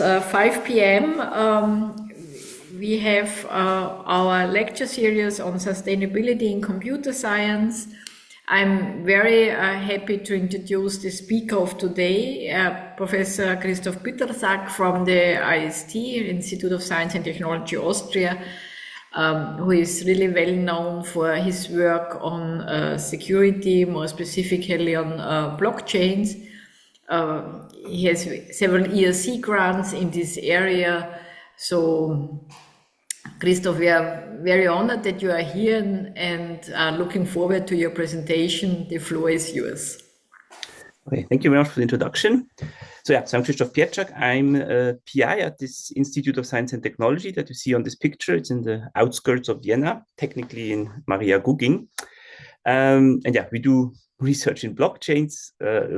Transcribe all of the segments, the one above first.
5 p.m. We have our lecture series on sustainability in computer science. I'm very happy to introduce the speaker of today, Professor Krzysztof Pietrzak from the ISTA, Institute of Science and Technology, Austria, who is really well known for his work on security, more specifically on blockchains. He has several ERC grants in this area. So, Krzysztof, we are very honored that you are here and are looking forward to your presentation. The floor is yours. Okay, thank you very much for the introduction. So I'm Krzysztof Pietrzak. I'm a PI at this Institute of Science and Technology that you see on this picture. It's in the outskirts of Vienna, technically in Maria Guging. We do research in blockchains,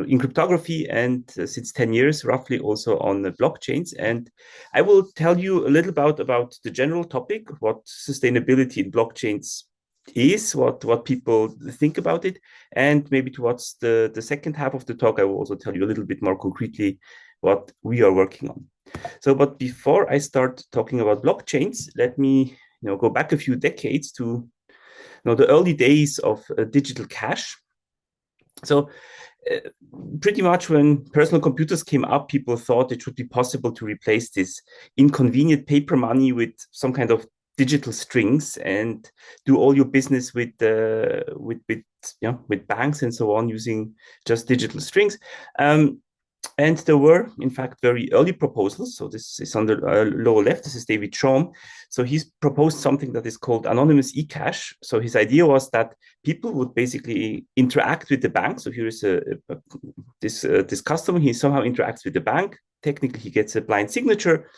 in cryptography, and since 10 years, roughly also on the blockchains. And I will tell you a little about the general topic, what sustainability in blockchains is, what people think about it. And maybe towards the second half of the talk, I will also tell you a little bit more concretely what we are working on. So, but before I start talking about blockchains, let me go back a few decades to the early days of digital cash. So pretty much when personal computers came up, people thought it should be possible to replace this inconvenient paper money with some kind of digital strings and do all your business with banks and so on using just digital strings. And there were, in fact, very early proposals. So this is on the lower left. This is David Chaum. So he's proposed something that is called anonymous eCash. So his idea was that people would basically interact with the bank. So here is this customer. He somehow interacts with the bank. Technically, he gets a blind signature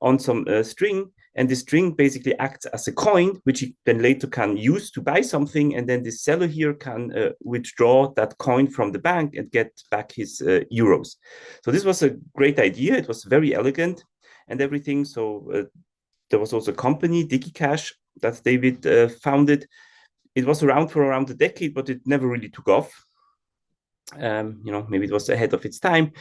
on some string. And the string basically acts as a coin, which he then later can use to buy something. And then the seller here can withdraw that coin from the bank and get back his euros. So this was a great idea. It was very elegant and everything. So there was also a company, DigiCash, that David founded. It was around for around a decade, but it never really took off. Maybe it was ahead of its time.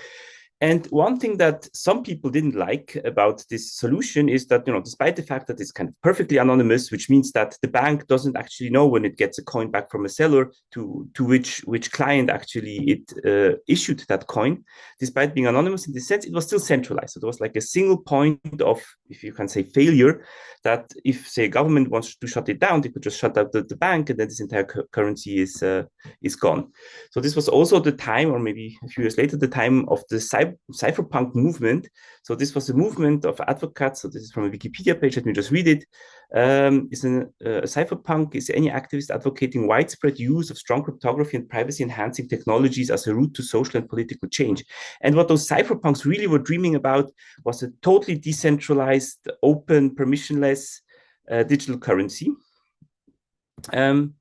And one thing that some people didn't like about this solution is that, despite the fact that it's kind of perfectly anonymous, which means that the bank doesn't actually know when it gets a coin back from a seller to which client actually it issued that coin, despite being anonymous in this sense, it was still centralized. So there was like a single point of, if you can say, failure, that if, say, a government wants to shut it down, they could just shut down the bank and then this entire currency is gone. So this was also the time, or maybe a few years later, the time of the cypherpunk movement. So this was a movement of advocates. So this is from a Wikipedia page. Let me just read it. A cypherpunk is any activist advocating widespread use of strong cryptography and privacy-enhancing technologies as a route to social and political change. And what those cypherpunks really were dreaming about was a totally decentralized, open, permissionless digital currency. And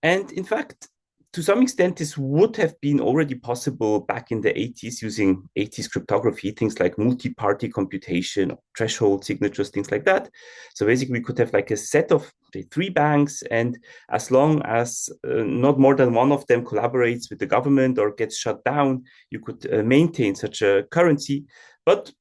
in fact, to some extent, this would have been already possible back in the 80s using 80s cryptography, things like multi-party computation, threshold signatures, things like that. So basically, we could have like a set of, say, 3 banks, and as long as not more than one of them collaborates with the government or gets shut down, you could maintain such a currency. But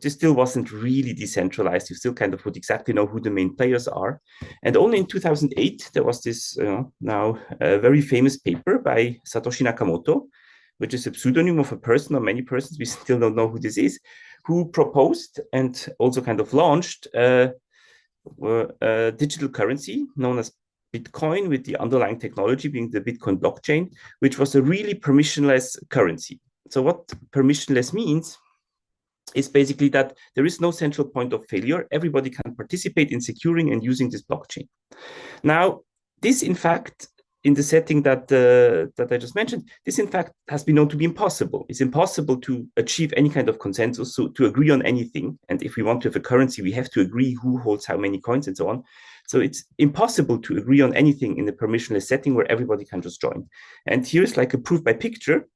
this still wasn't really decentralized. You still kind of would exactly know who the main players are. And only in 2008, there was this now very famous paper by Satoshi Nakamoto, which is a pseudonym of a person or many persons, we still don't know who this is, who proposed and also kind of launched a digital currency known as Bitcoin, with the underlying technology being the Bitcoin blockchain, which was a really permissionless currency. So what permissionless means is basically that there is no central point of failure. Everybody can participate in securing and using this blockchain. Now, this, in fact, in the setting that I just mentioned, this, in fact, has been known to be impossible. It's impossible to achieve any kind of consensus, so to agree on anything. And if we want to have a currency, we have to agree who holds how many coins and so on. So it's impossible to agree on anything in a permissionless setting where everybody can just join. And here's like a proof by picture.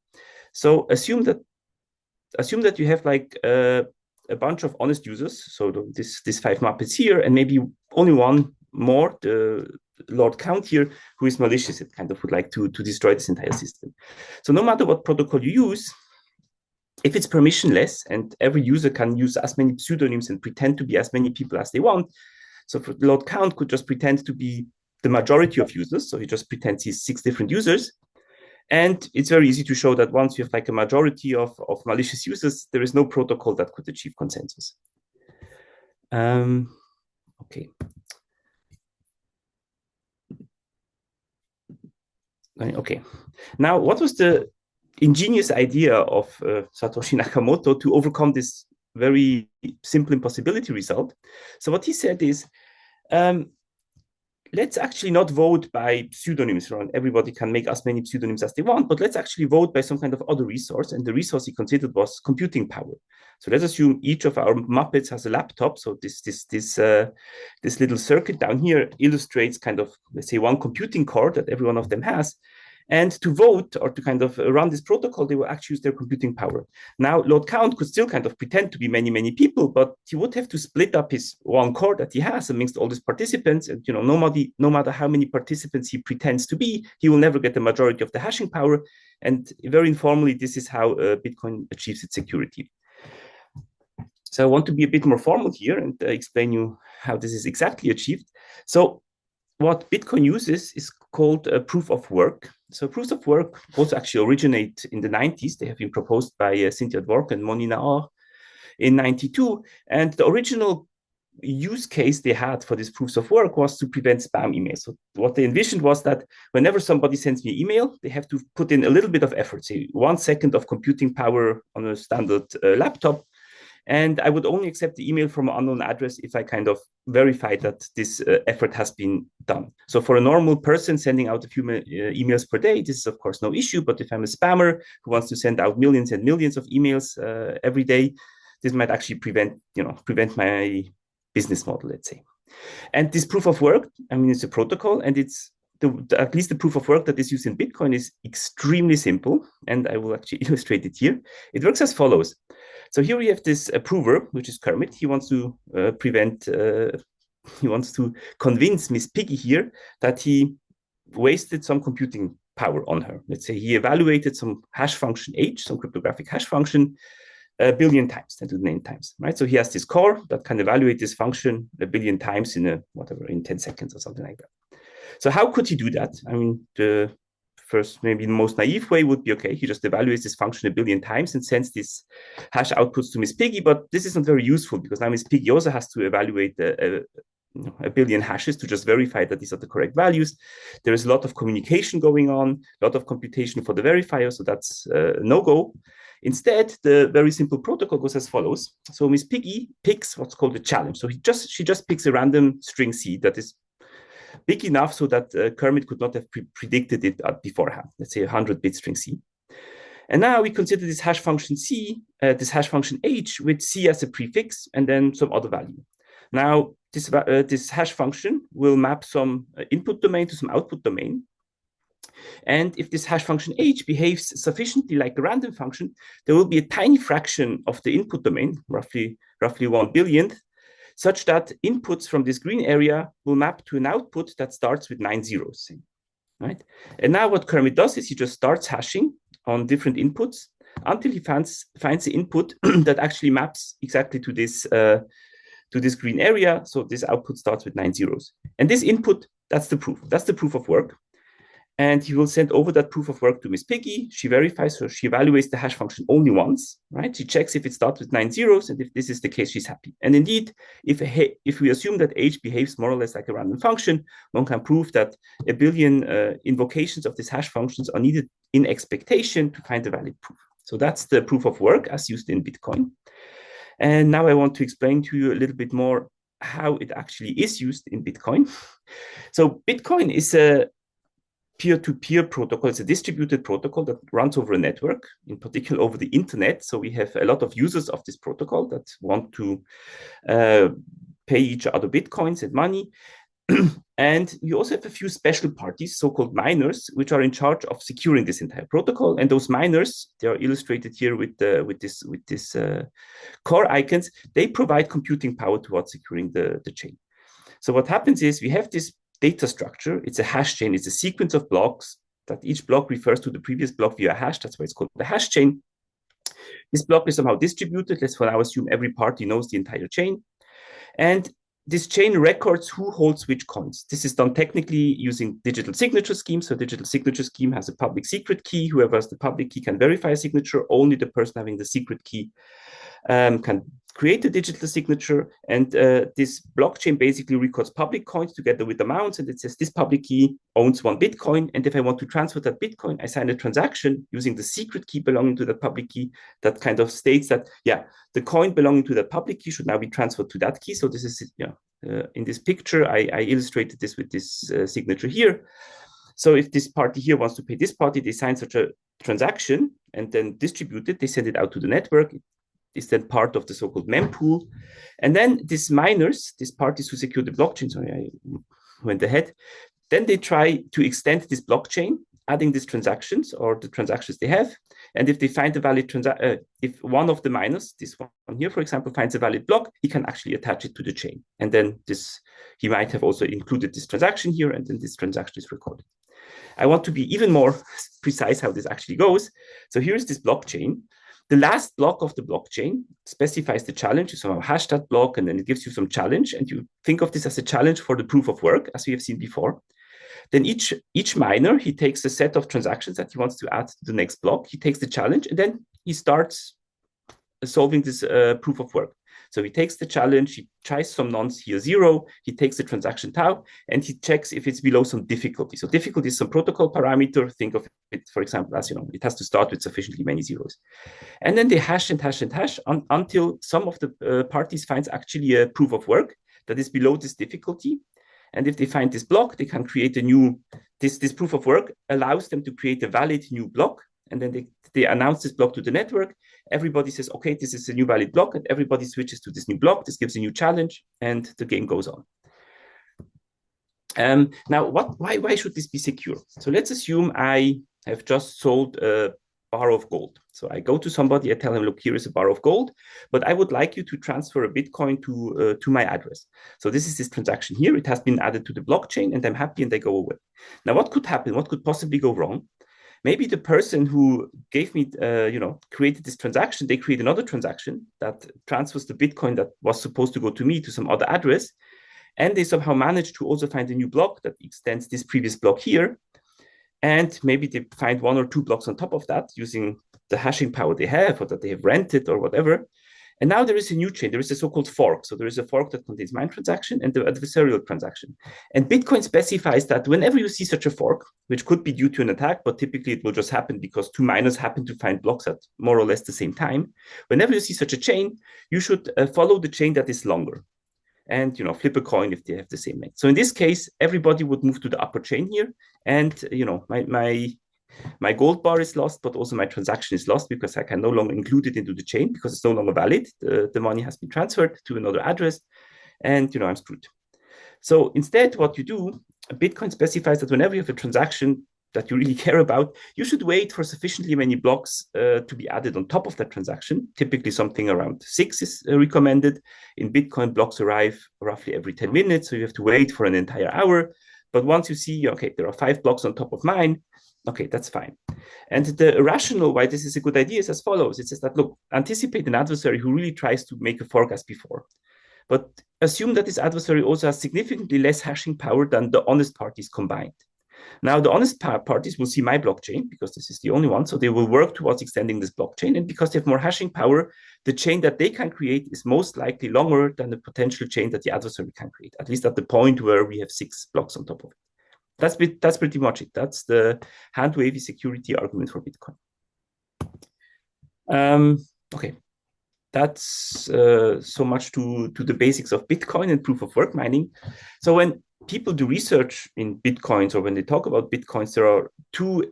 So assume that you have like a bunch of honest users. So this 5 Muppets here, and maybe only one more, the Lord Count here, who is malicious. It kind of would like to destroy this entire system. So no matter what protocol you use, if it's permissionless and every user can use as many pseudonyms and pretend to be as many people as they want, so for load count could just pretend to be the majority of users. So he just pretends he's 6 different users. And it's very easy to show that once you have like a majority of malicious users, there is no protocol that could achieve consensus. Okay. Okay. Now, what was the ingenious idea of Satoshi Nakamoto to overcome this very simple impossibility result? So what he said is, let's actually not vote by pseudonyms. Everybody can make as many pseudonyms as they want, but let's actually vote by some kind of other resource. And the resource he considered was computing power. So let's assume each of our Muppets has a laptop. So this little circuit down here illustrates kind of, let's say, one computing core that every one of them has. And to vote or to kind of run this protocol, they will actually use their computing power. Now, load count could still kind of pretend to be many, many people, but he would have to split up his one core that he has amongst all these participants. And no matter how many participants he pretends to be, he will never get the majority of the hashing power. And very informally, this is how Bitcoin achieves its security. So I want to be a bit more formal here and explain you how this is exactly achieved. So what Bitcoin uses is called a proof of work. So proofs of work also actually originate in the 90s. They have been proposed by Cynthia Dwork and Moni Naor in 92. And the original use case they had for these proofs of work was to prevent spam emails. So what they envisioned was that whenever somebody sends me an email, they have to put in a little bit of effort, say 1 second of computing power on a standard laptop. And I would only accept the email from an unknown address if I kind of verify that this effort has been done. So for a normal person sending out a few emails per day, this is of course no issue. But if I'm a spammer who wants to send out millions and millions of emails every day, this might actually prevent my business model, let's say. And this proof of work, I mean, it's a protocol, and it's at least the proof of work that is used in Bitcoin is extremely simple. And I will actually illustrate it here. It works as follows. So here we have this approver, which is Kermit. He wants to he wants to convince Miss Piggy here that he wasted some computing power on her. Let's say he evaluated some hash function H, some cryptographic hash function, 1 billion times, 10 to the 9 times, right? So he has this core that can evaluate this function 1 billion times in 10 seconds or something like that. So how could he do that? I mean, the first, maybe the most naive way would be, okay, he just evaluates this function 1 billion times and sends these hash outputs to Miss Piggy, but this is not very useful because now Miss Piggy also has to evaluate 1 billion hashes to just verify that these are the correct values. There is a lot of communication going on, a lot of computation for the verifier, so that's no-go. Instead, the very simple protocol goes as follows. So Miss Piggy picks what's called a challenge. So she just picks a random string seed that is big enough so that Kermit could not have predicted it beforehand. Let's say 100-bit string C. And now we consider this hash function C, this hash function H with C as a prefix and then some other value. Now, this hash function will map some input domain to some output domain. And if this hash function H behaves sufficiently like a random function, there will be a tiny fraction of the input domain, roughly 1 billionth, such that inputs from this green area will map to an output that starts with 9 zeros, right? And now what Kermit does is he just starts hashing on different inputs until he finds the input that actually maps exactly to this green area. So this output starts with 9 zeros. And this input, that's the proof. That's the proof of work. And he will send over that proof of work to Miss Piggy. She verifies, so she evaluates the hash function only once, right? She checks if it starts with 9 zeros, and if this is the case, she's happy. And indeed, if we assume that H behaves more or less like a random function, one can prove that 1 billion invocations of these hash functions are needed in expectation to find a valid proof. So that's the proof of work as used in Bitcoin. And now I want to explain to you a little bit more how it actually is used in Bitcoin. So Bitcoin is a peer-to-peer protocol. It's a distributed protocol that runs over a network, in particular over the internet. So we have a lot of users of this protocol that want to pay each other Bitcoins and money. And we also have a few special parties, so-called miners, which are in charge of securing this entire protocol. And those miners, they are illustrated here with this core icons. They provide computing power towards securing the chain. So what happens is we have this data structure. It's a hash chain. It's a sequence of blocks that each block refers to the previous block via hash. That's why it's called the hash chain. This block is somehow distributed. Let's for now assume every party knows the entire chain. And this chain records who holds which coins. This is done technically using digital signature scheme. So digital signature scheme has a public secret key. Whoever has the public key can verify a signature. Only the person having the secret key can create a digital signature. And this blockchain basically records public coins together with amounts. And it says this public key owns 1 Bitcoin. And if I want to transfer that Bitcoin, I sign a transaction using the secret key belonging to that public key that kind of states that, yeah, the coin belonging to that public key should now be transferred to that key. So this is, in this picture, I illustrated this with this signature here. So if this party here wants to pay this party, they sign such a transaction and then distribute it. They send it out to the network. Is then part of the so-called mempool. And then these miners, these parties who secure the blockchain, sorry, I went ahead, then they try to extend this blockchain, adding these transactions or the transactions they have. And if they find a valid if one of the miners, this one here, for example, finds a valid block, he can actually attach it to the chain. And then he might have also included this transaction here, and then this transaction is recorded. I want to be even more precise how this actually goes. So here's this blockchain. The last block of the blockchain specifies the challenge. You somehow hash that block, and then it gives you some challenge. And you think of this as a challenge for the proof of work, as we have seen before. Then each miner, he takes a set of transactions that he wants to add to the next block. He takes the challenge, and then he starts solving this proof of work. So he takes the challenge, he tries some nonce here 0, he takes the transaction tau, and he checks if it's below some difficulty. So difficulty is some protocol parameter. Think of it, for example, as it has to start with sufficiently many zeros. And then they hash and hash and hash until some of the parties finds actually a proof of work that is below this difficulty. And if they find this block, they can create a new, this proof of work allows them to create a valid new block. And then they announce this block to the network. Everybody says, okay, this is a new valid block, and everybody switches to this new block. This gives a new challenge, and the game goes on. Now, why should this be secure? So let's assume I have just sold a bar of gold. So I go to somebody, I tell him, look, here is a bar of gold, but I would like you to transfer a Bitcoin to my address. So this is this transaction here. It has been added to the blockchain, and I'm happy, and they go away. Now, what could happen? What could possibly go wrong? Maybe the person who gave me, created this transaction, they create another transaction that transfers the Bitcoin that was supposed to go to me to some other address. And they somehow manage to also find a new block that extends this previous block here. And maybe they find 1 or 2 blocks on top of that using the hashing power they have or that they have rented or whatever. And now there is a new chain. There is a so-called fork. So there is a fork that contains my transaction and the adversarial transaction. And Bitcoin specifies that whenever you see such a fork, which could be due to an attack, but typically it will just happen because 2 miners happen to find blocks at more or less the same time. Whenever you see such a chain, you should follow the chain that is longer and flip a coin if they have the same length. So in this case, everybody would move to the upper chain here. And my gold bar is lost, but also my transaction is lost because I can no longer include it into the chain because it's no longer valid. The money has been transferred to another address, and I'm screwed. So instead, what you do, Bitcoin specifies that whenever you have a transaction that you really care about, you should wait for sufficiently many blocks to be added on top of that transaction. Typically, something around 6 is recommended. In Bitcoin, blocks arrive roughly every 10 minutes, so you have to wait for an entire hour. But once you see, okay, there are 5 blocks on top of mine, okay, that's fine. And the rationale why this is a good idea is as follows. It says that, look, anticipate an adversary who really tries to make a fork as before. But assume that this adversary also has significantly less hashing power than the honest parties combined. Now, the honest parties will see my blockchain because this is the only one. So they will work towards extending this blockchain. And because they have more hashing power, the chain that they can create is most likely longer than the potential chain that the adversary can create, at least at the point where we have 6 blocks on top of it. That's pretty much it. That's the hand-wavy security argument for Bitcoin. Okay, that's so much to the basics of Bitcoin and proof of work mining. So when people do research in Bitcoins or when they talk about Bitcoins, there are two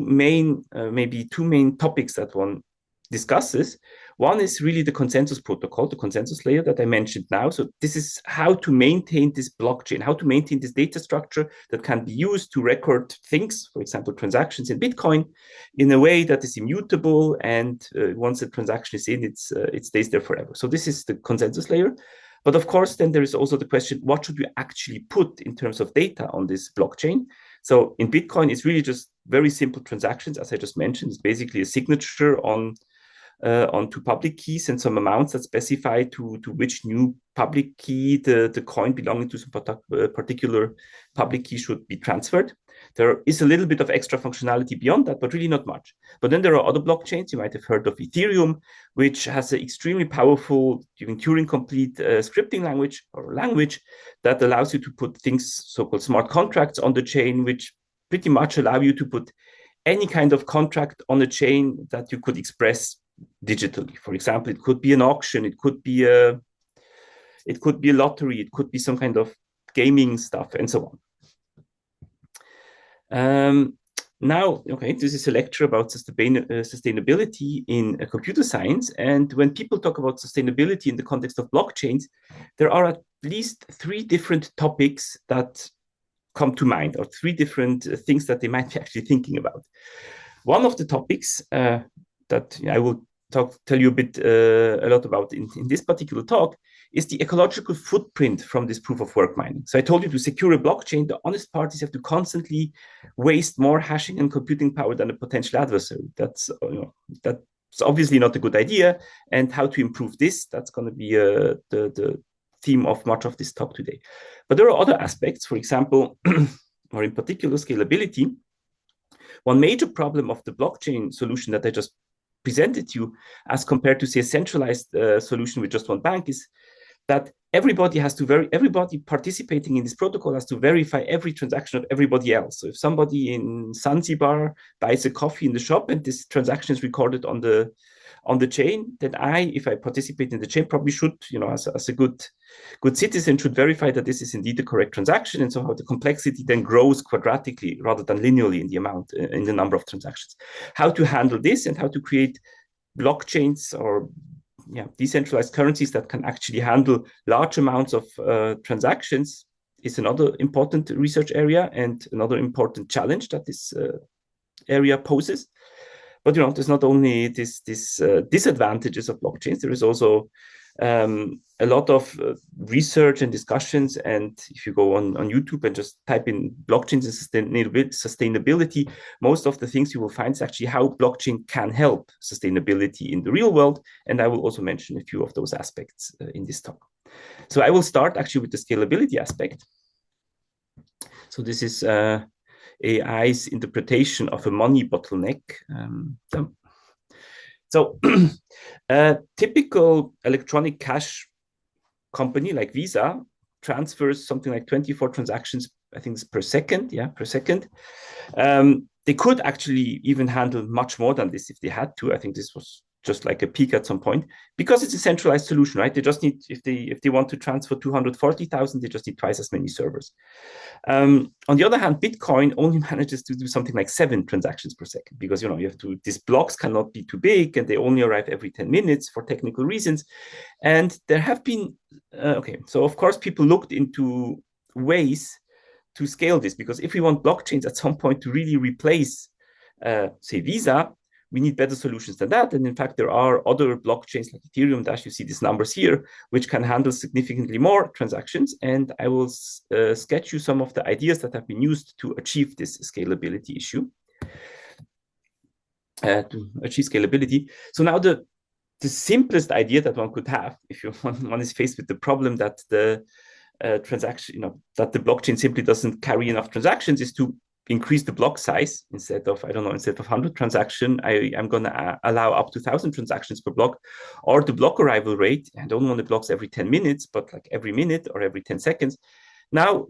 main topics that one discusses. One is really the consensus protocol, the consensus layer that I mentioned now. So this is how to maintain this blockchain, how to maintain this data structure that can be used to record things, for example, transactions in Bitcoin, in a way that is immutable. And once the transaction is in, it stays there forever. So this is the consensus layer. But of course, then there is also the question, what should you actually put in terms of data on this blockchain? So in Bitcoin, it's really just very simple transactions. As I just mentioned, it's basically a signature on onto public keys and some amounts that specify to which new public key the coin belonging to some particular public key should be transferred. There is a little bit of extra functionality beyond that, but really not much. But then there are other blockchains. You might have heard of Ethereum, which has an extremely powerful, even Turing-complete scripting language that allows you to put things, so-called smart contracts on the chain, which pretty much allow you to put any kind of contract on a chain that you could express digitally. For example, it could be an auction, it could be a lottery, it could be some kind of gaming stuff, and so on. Now, okay, this is a lecture about sustainability in computer science. And when people talk about sustainability in the context of blockchains, there are at least 3 different topics that come to mind, or 3 different things that they might be actually thinking about. One of the topics that I will tell you a lot about in this particular talk is the ecological footprint from this proof of work mining. So I told you, to secure a blockchain, the honest parties have to constantly waste more hashing and computing power than a potential adversary. That's obviously not a good idea. And how to improve this, that's going to be the theme of much of this talk today. But there are other aspects, for example, or in particular, scalability. One major problem of the blockchain solution that I just presented to you, as compared to, say, a centralized solution with just one bank, is that everybody participating in this protocol has to verify every transaction of everybody else. So if somebody in Zanzibar buys a coffee in the shop and this transaction is recorded on the chain, then if I participate in the chain, probably should, as a good citizen, should verify that this is indeed the correct transaction. And so how the complexity then grows quadratically rather than linearly in the amount, in the number of transactions. How to handle this and how to create blockchains or decentralized currencies that can actually handle large amounts of transactions is another important research area and another important challenge that this area poses. But there's not only this disadvantages of blockchains. There is also a lot of research and discussions. And if you go on YouTube and just type in blockchains and sustainability, most of the things you will find is actually how blockchain can help sustainability in the real world. And I will also mention a few of those aspects in this talk. So I will start actually with the scalability aspect. So this is AI's interpretation of a money bottleneck. So a typical electronic cash company like Visa transfers something like 24 transactions, I think it's per second. They could actually even handle much more than this if they had to. I think this was just like a peak at some point, because it's a centralized solution, right? They just need, if they want to transfer 240,000, they just need twice as many servers. On the other hand, Bitcoin only manages to do something like 7 transactions per second, because these blocks cannot be too big and they only arrive every 10 minutes for technical reasons. And there have been, so of course people looked into ways to scale this, because if we want blockchains at some point to really replace, say, Visa, we need better solutions than that. And in fact, there are other blockchains like Ethereum, you see these numbers here, which can handle significantly more transactions. And I will sketch you some of the ideas that have been used to achieve this scalability issue. So now the simplest idea that one could have, if one is faced with the problem that the transaction, that the blockchain simply doesn't carry enough transactions, is to increase the block size. Instead of 100 transactions, I'm going to allow up to 1,000 transactions per block, or the block arrival rate. I don't want the blocks every 10 minutes, but like every minute or every 10 seconds. Now,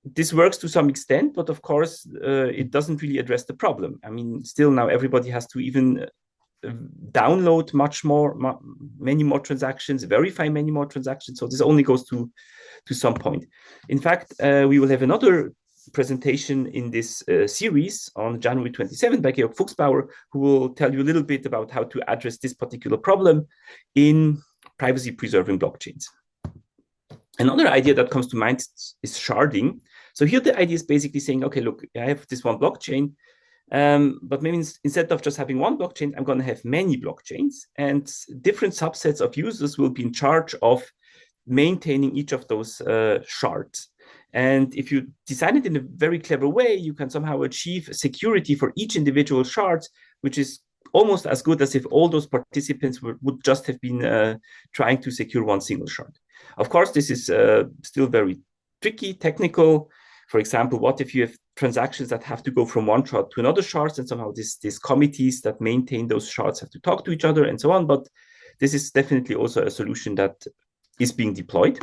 this works to some extent, but of course, it doesn't really address the problem. I mean, still now everybody has to even download many more transactions, verify many more transactions. So this only goes to some point. In fact, we will have another presentation in this series on January 27 by Georg Fuchsbauer, who will tell you a little bit about how to address this particular problem in privacy-preserving blockchains. Another idea that comes to mind is sharding. So here the idea is basically saying, okay, look, I have this one blockchain, but maybe instead of just having one blockchain, I'm going to have many blockchains, and different subsets of users will be in charge of maintaining each of those shards. And if you design it in a very clever way, you can somehow achieve security for each individual shard, which is almost as good as if all those participants would just have been trying to secure one single shard. Of course, this is still very tricky, technical. For example, what if you have transactions that have to go from one shard to another shard, and somehow these committees that maintain those shards have to talk to each other and so on. But this is definitely also a solution that is being deployed.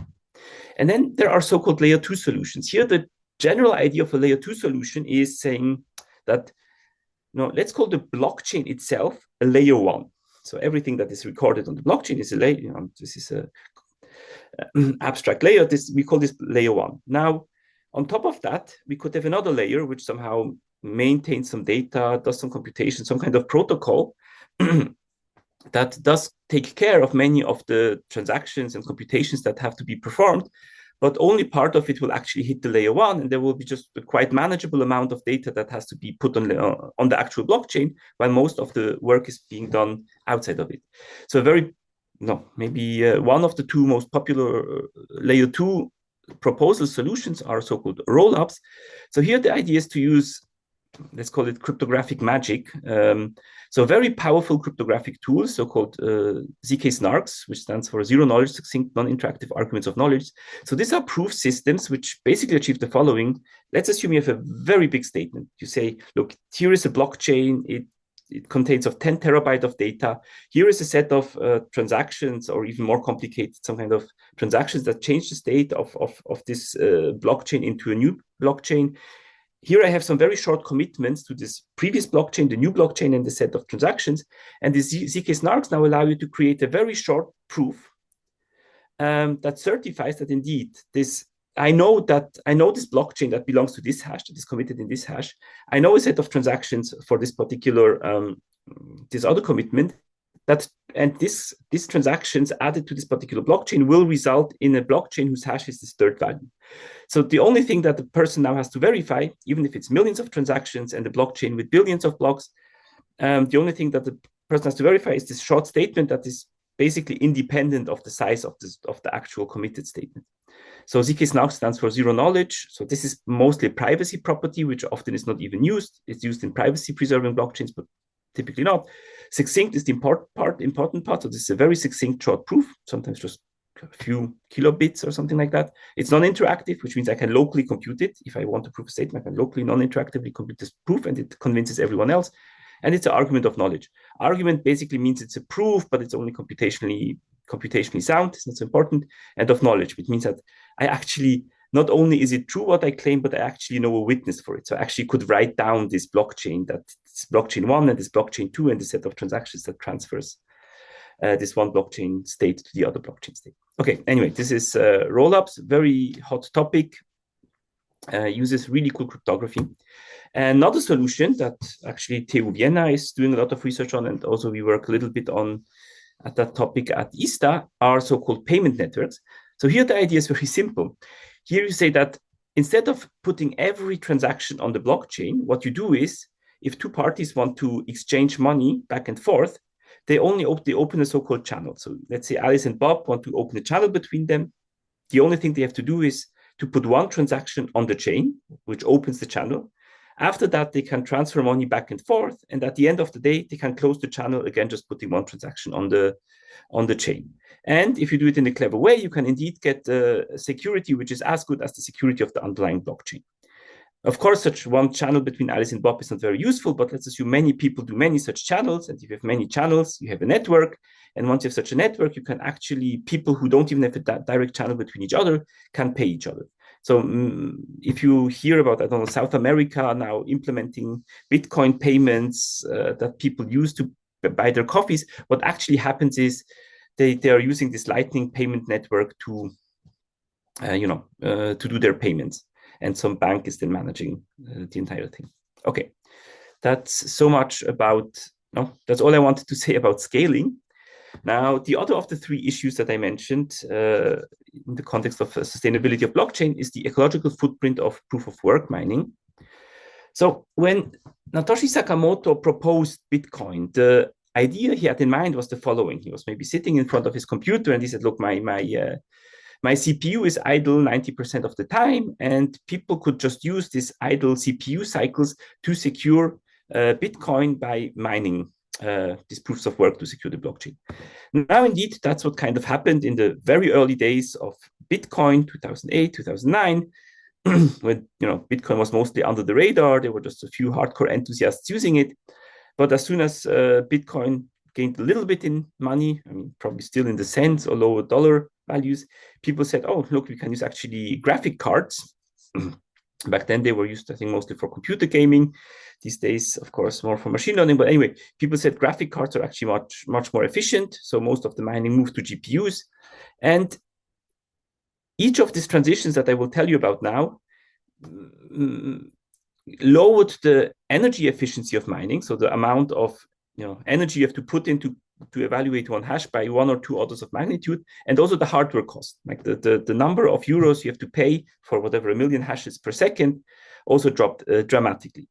And then there are so-called layer 2 solutions. Here, the general idea of a layer 2 solution is saying that, let's call the blockchain itself a layer 1. So everything that is recorded on the blockchain is a layer. This is a abstract layer. We call this layer 1. Now, on top of that, we could have another layer which somehow maintains some data, does some computation, some kind of protocol that does take care of many of the transactions and computations that have to be performed, but only part of it will actually hit the layer 1, and there will be just a quite manageable amount of data that has to be put on the actual blockchain, while most of the work is being done outside of it. So maybe one of the two most popular layer 2 proposal solutions are so-called rollups. So here the idea is to use, let's call it cryptographic magic. So very powerful cryptographic tools, so-called ZK-SNARKs, which stands for Zero Knowledge Succinct Non-Interactive Arguments of Knowledge. So these are proof systems which basically achieve the following. Let's assume you have a very big statement. You say, look, here is a blockchain. It contains of 10 terabytes of data. Here is a set of transactions, or even more complicated, some kind of transactions that change the state of this blockchain into a new blockchain. Here I have some very short commitments to this previous blockchain, the new blockchain, and the set of transactions. And the ZK-SNARKs now allow you to create a very short proof that certifies that indeed I know this blockchain that belongs to this hash, that is committed in this hash. I know a set of transactions for this particular, this other commitment, and these transactions added to this particular blockchain will result in a blockchain whose hash is this third value. So the only thing that the person now has to verify, even if it's millions of transactions and the blockchain with billions of blocks, the only thing that the person has to verify is this short statement that is basically independent of the size of the actual committed statement. So ZK-SNARK stands for zero knowledge. So this is mostly a privacy property, which often is not even used. It's used in privacy-preserving blockchains, but typically not. Succinct is the important part. So this is a very succinct short proof, sometimes just a few kilobits or something like that. It's non-interactive, which means I can locally compute it. If I want to prove a statement, I can locally, non-interactively compute this proof, and it convinces everyone else. And it's an argument of knowledge. Argument basically means it's a proof, but it's only computationally sound. It's not so important. And of knowledge, which means that I actually, not only is it true what I claim, but I actually know a witness for it. So I actually could write down this blockchain, that's blockchain 1 and this blockchain 2 and the set of transactions that transfers this one blockchain state to the other blockchain state. Okay, anyway, this is rollups, very hot topic, uses really cool cryptography. Another solution that actually TU Vienna is doing a lot of research on, and also we work a little bit on at that topic at ISTA, are so-called payment networks. So here the idea is very simple. Here you say that instead of putting every transaction on the blockchain, what you do is, if two parties want to exchange money back and forth, they open a so-called channel. So let's say Alice and Bob want to open a channel between them. The only thing they have to do is to put one transaction on the chain, which opens the channel. After that, they can transfer money back and forth. And at the end of the day, they can close the channel again, just putting one transaction on the chain. And if you do it in a clever way, you can indeed get security, which is as good as the security of the underlying blockchain. Of course, such one channel between Alice and Bob is not very useful, but let's assume many people do many such channels. And if you have many channels, you have a network. And once you have such a network, you can actually, people who don't even have a direct channel between each other can pay each other. So if you hear about, I don't know, South America now implementing Bitcoin payments that people use to buy their coffees, what actually happens is they are using this Lightning payment network to, to do their payments. And some bank is then managing the entire thing. Okay, that's so much about, that's all I wanted to say about scaling. Now, the other of the three issues that I mentioned in the context of sustainability of blockchain is the ecological footprint of proof of work mining. So when Satoshi Nakamoto proposed Bitcoin, the idea he had in mind was the following. He was maybe sitting in front of his computer and he said, look, my CPU is idle 90% of the time, and people could just use these idle CPU cycles to secure Bitcoin by mining these proofs of work to secure the blockchain. Now, indeed, that's what kind of happened in the very early days of Bitcoin, 2008, 2009, when Bitcoin was mostly under the radar. There were just a few hardcore enthusiasts using it. But as soon as Bitcoin gained a little bit in money, I mean, probably still in the cents or lower dollar values, people said, oh, look, we can use actually graphic cards. Back then, they were used, I think, mostly for computer gaming. These days, of course, more for machine learning. But anyway, people said graphic cards are actually much more efficient. So most of the mining moved to GPUs. And each of these transitions that I will tell you about now lowered the energy efficiency of mining. So the amount of energy you have to put into to evaluate one hash by 1 or 2 orders of magnitude, and also the hardware cost, like the number of euros you have to pay for whatever 1 million hashes per second also dropped dramatically.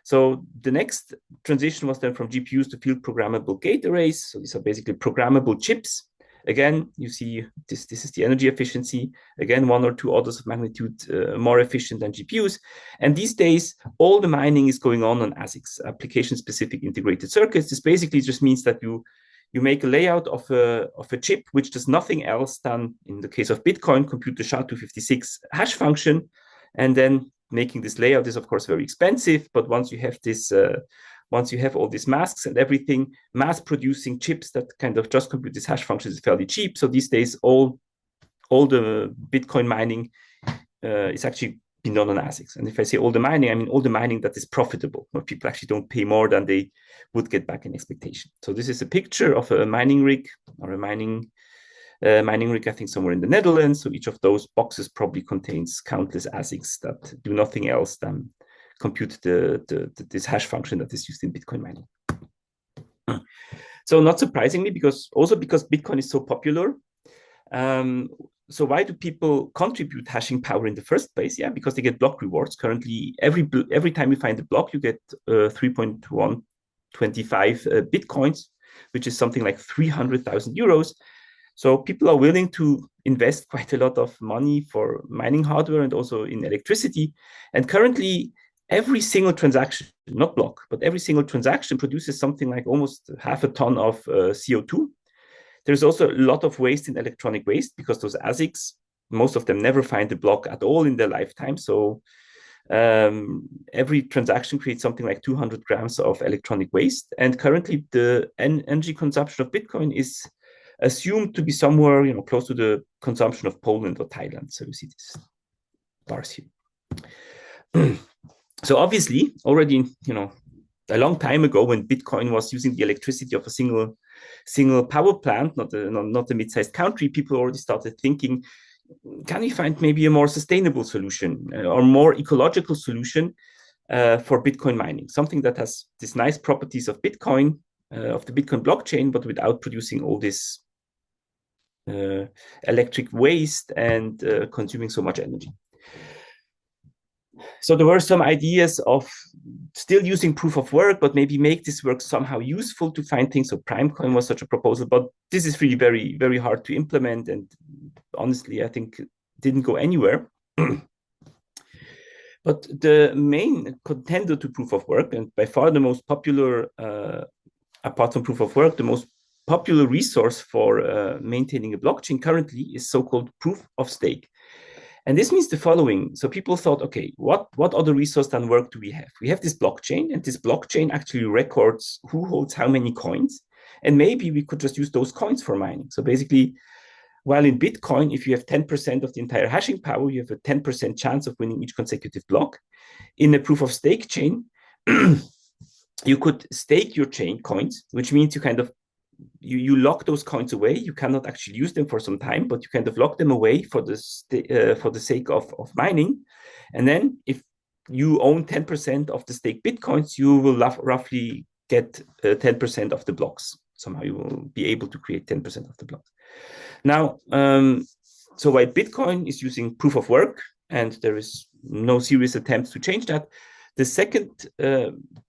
So the next transition was then from GPUs to field programmable gate arrays. So these are basically programmable chips. Again, you see this is the energy efficiency. Again, 1 or 2 orders of magnitude more efficient than GPUs. And these days, all the mining is going on ASICs, application-specific integrated circuits. This basically just means that you make a layout of a chip which does nothing else than, in the case of Bitcoin, compute the SHA-256 hash function. And then making this layout is, of course, very expensive. But once you have this, once you have all these masks and everything, mass-producing chips that kind of just compute this hash function is fairly cheap. So these days, all the Bitcoin mining is actually being done on ASICs. And if I say all the mining, I mean all the mining that is profitable, where people actually don't pay more than they would get back in expectation. So this is a picture of a mining rig or a mining rig, I think, somewhere in the Netherlands. So each of those boxes probably contains countless ASICs that do nothing else than compute this hash function that is used in Bitcoin mining. So not surprisingly, because Bitcoin is so popular, so why do people contribute hashing power in the first place? Yeah, because they get block rewards. Currently, every time you find a block, you get 3.125 Bitcoins, which is something like 300,000 euros. So people are willing to invest quite a lot of money for mining hardware and also in electricity. And currently, every single transaction, not block, but every single transaction produces something like almost half a ton of CO2. There's also a lot of waste in electronic waste because those ASICs, most of them never find a block at all in their lifetime. So every transaction creates something like 200 grams of electronic waste. And currently, the energy consumption of Bitcoin is assumed to be somewhere, close to the consumption of Poland or Thailand. So you see these bars here. So obviously, already, a long time ago, when Bitcoin was using the electricity of a single power plant, not a mid-sized country, people already started thinking, can we find maybe a more sustainable solution or more ecological solution for Bitcoin mining? Something that has these nice properties of Bitcoin, of the Bitcoin blockchain, but without producing all this electric waste and consuming so much energy. So there were some ideas of still using proof of work, but maybe make this work somehow useful to find things. So Primecoin was such a proposal, but this is really very, very hard to implement. And honestly, I think didn't go anywhere. But the main contender to proof of work, and by far the most popular, apart from proof of work, the most popular resource for maintaining a blockchain currently is so-called proof of stake. And this means the following. So people thought, okay, what other resource than work do we have? We have this blockchain, and this blockchain actually records who holds how many coins. And maybe we could just use those coins for mining. So basically, while in Bitcoin, if you have 10% of the entire hashing power, you have a 10% chance of winning each consecutive block. In a proof of stake chain, you could stake your chain coins, which means you kind of you lock those coins away. You cannot actually use them for some time, but you kind of lock them away for the sake of mining. And then if you own 10% of the staked Bitcoins, you will roughly get 10% of the blocks. Somehow you will be able to create 10% of the blocks. Now, so while Bitcoin is using proof of work, and there is no serious attempts to change that, the second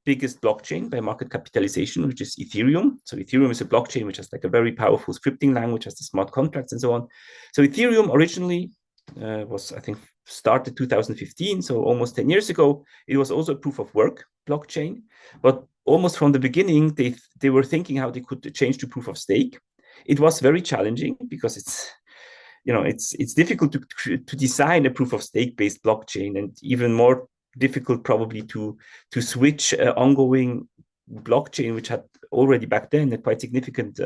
biggest blockchain by market capitalization, which is Ethereum. So Ethereum is a blockchain which has like a very powerful scripting language, has the smart contracts and so on. So Ethereum originally was, I think, started 2015, so almost 10 years ago. It was also a proof of work blockchain, but almost from the beginning, they were thinking how they could change to proof of stake. It was very challenging because it's difficult to design a proof of stake based blockchain, and even more difficult probably to switch ongoing blockchain, which had already back then a quite significant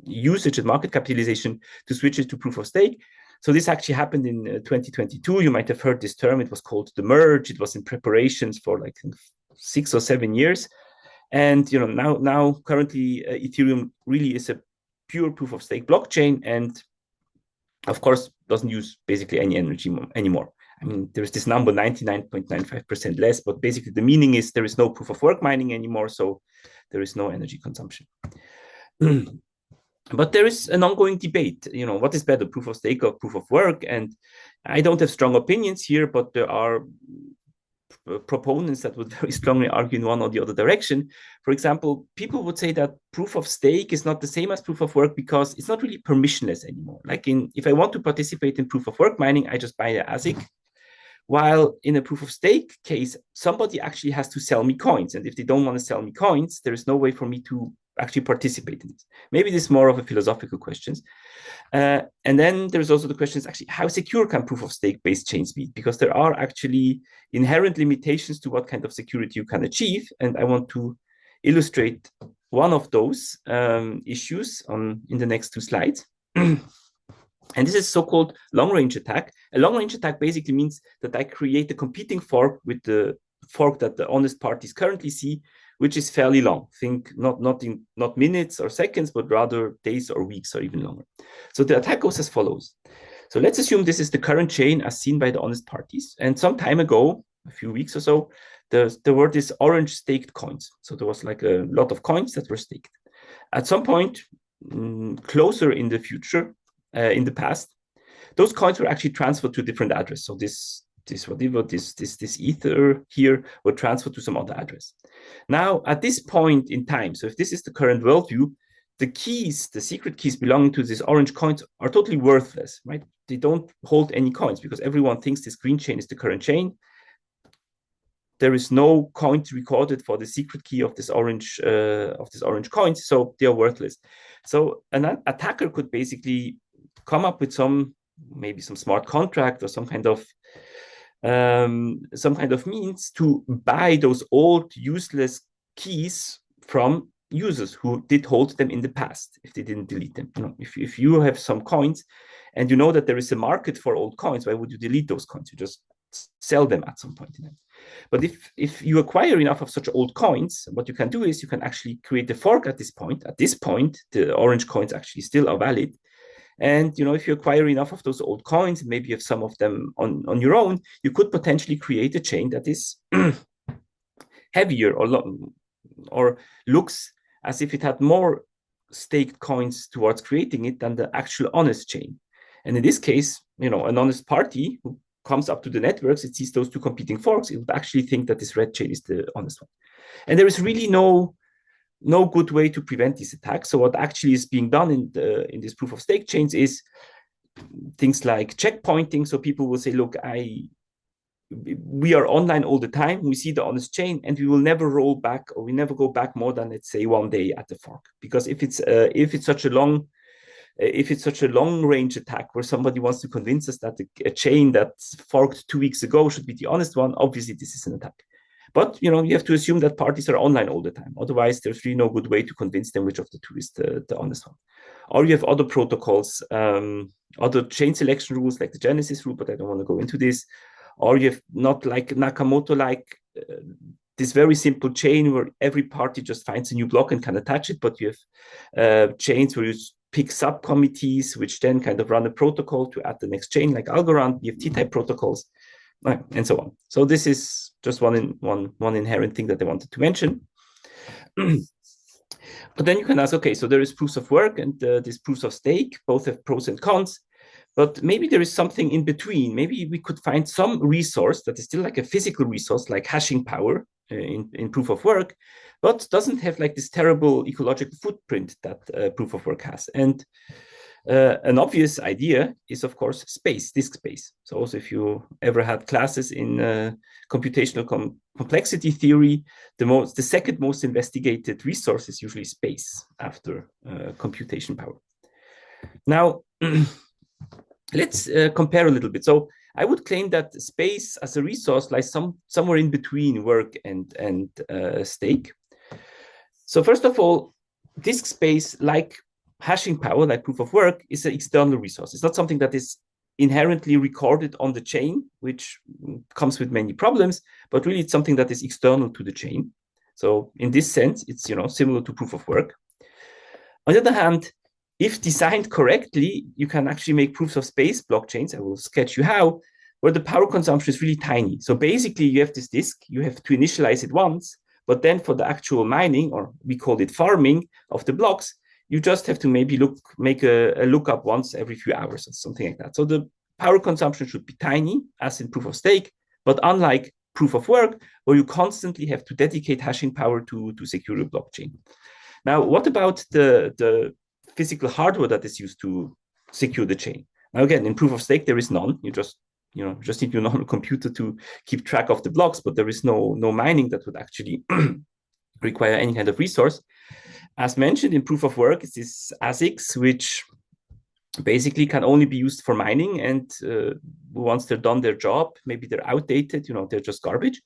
usage and market capitalization, to switch it to proof of stake. So this actually happened in 2022. You might have heard this term. It was called the merge. It was in preparations for like 6 or 7 years. And now currently Ethereum really is a pure proof of stake blockchain, and of course doesn't use basically any energy anymore. I mean, there's this number 99.95% less, but basically the meaning is there is no proof of work mining anymore, so there is no energy consumption. But there is an ongoing debate, what is better, proof of stake or proof of work? And I don't have strong opinions here, but there are proponents that would very strongly argue in one or the other direction. For example, people would say that proof of stake is not the same as proof of work because it's not really permissionless anymore. Like if I want to participate in proof of work mining, I just buy the ASIC. While in a proof of stake case, somebody actually has to sell me coins. And if they don't want to sell me coins, there is no way for me to actually participate in this. Maybe this is more of a philosophical question. And then there's also the question, actually, how secure can proof of stake based chains be? Because there are actually inherent limitations to what kind of security you can achieve. And I want to illustrate one of those issues in the next 2 slides. And this is so-called long-range attack. A long-range attack basically means that I create a competing fork with the fork that the honest parties currently see, which is fairly long. Think not minutes or seconds, but rather days or weeks or even longer. So the attack goes as follows. So let's assume this is the current chain as seen by the honest parties. And some time ago, a few weeks or so, there were these orange staked coins. So there was like a lot of coins that were staked. At some point, closer in the future, in the past, those coins were actually transferred to a different address. So this ether here were transferred to some other address. Now, at this point in time, so if this is the current worldview, the keys, the secret keys belonging to these orange coins are totally worthless, right? They don't hold any coins because everyone thinks this green chain is the current chain. There is no coins recorded for the secret key of this orange coins, so they are worthless. So an attacker could basically come up with maybe some smart contract or some kind of means to buy those old useless keys from users who did hold them in the past if they didn't delete them. If you have some coins and you know that there is a market for old coins, why would you delete those coins? You just sell them at some point in time. But if you acquire enough of such old coins, what you can do is you can actually create a fork at this point. At this point, the orange coins actually still are valid. And if you acquire enough of those old coins, maybe you have some of them on your own, you could potentially create a chain that is heavier or looks as if it had more staked coins towards creating it than the actual honest chain. And in this case, an honest party who comes up to the networks, it sees those two competing forks, it would actually think that this red chain is the honest one. And there is really no good way to prevent these attacks. So what actually is being done in this proof of stake chains is things like checkpointing. So people will say, look, we are online all the time. We see the honest chain, and we will never roll back, or we never go back more than, let's say, 1 day at the fork. Because if it's such a long range attack where somebody wants to convince us that a chain that forked 2 weeks ago should be the honest one, obviously this is an attack. But you have to assume that parties are online all the time. Otherwise, there's really no good way to convince them which of the two is the honest one. Or you have other protocols, other chain selection rules like the Genesis rule, but I don't want to go into this. Or you have not like Nakamoto, this very simple chain where every party just finds a new block and can attach it. But you have chains where you pick subcommittees, which then kind of run a protocol to add the next chain, like Algorand. You have T-type protocols, and so on. So this is just one inherent thing that I wanted to mention. But then you can ask, okay, so there is proofs of work and these proofs of stake, both have pros and cons. But maybe there is something in between. Maybe we could find some resource that is still like a physical resource, like hashing power in proof of work, but doesn't have like this terrible ecological footprint that proof of work has. And An obvious idea is, of course, space, disk space. So also if you ever had classes in computational complexity theory, the second most investigated resource is usually space after computation power. Now, let's compare a little bit. So I would claim that space as a resource lies somewhere in between work and stake. So first of all, disk space, like hashing power, like proof of work, is an external resource. It's not something that is inherently recorded on the chain, which comes with many problems, but really it's something that is external to the chain. So in this sense, it's similar to proof of work. On the other hand, if designed correctly, you can actually make proofs of space blockchains. I will sketch you how, where the power consumption is really tiny. So basically, you have this disk, you have to initialize it once, but then for the actual mining, or we call it farming of the blocks, you just have to maybe make a lookup once every few hours or something like that. So the power consumption should be tiny, as in proof of stake, but unlike proof of work, where you constantly have to dedicate hashing power to secure a blockchain. Now, what about the physical hardware that is used to secure the chain? Now, again, in proof of stake, there is none. You just need your normal computer to keep track of the blocks, but there is no mining that would actually require any kind of resource. As mentioned in proof of work, it's this ASICs, which basically can only be used for mining. And once they're done their job, maybe they're outdated, they're just garbage.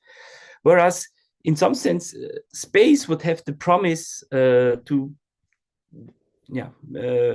Whereas in some sense, space would have the promise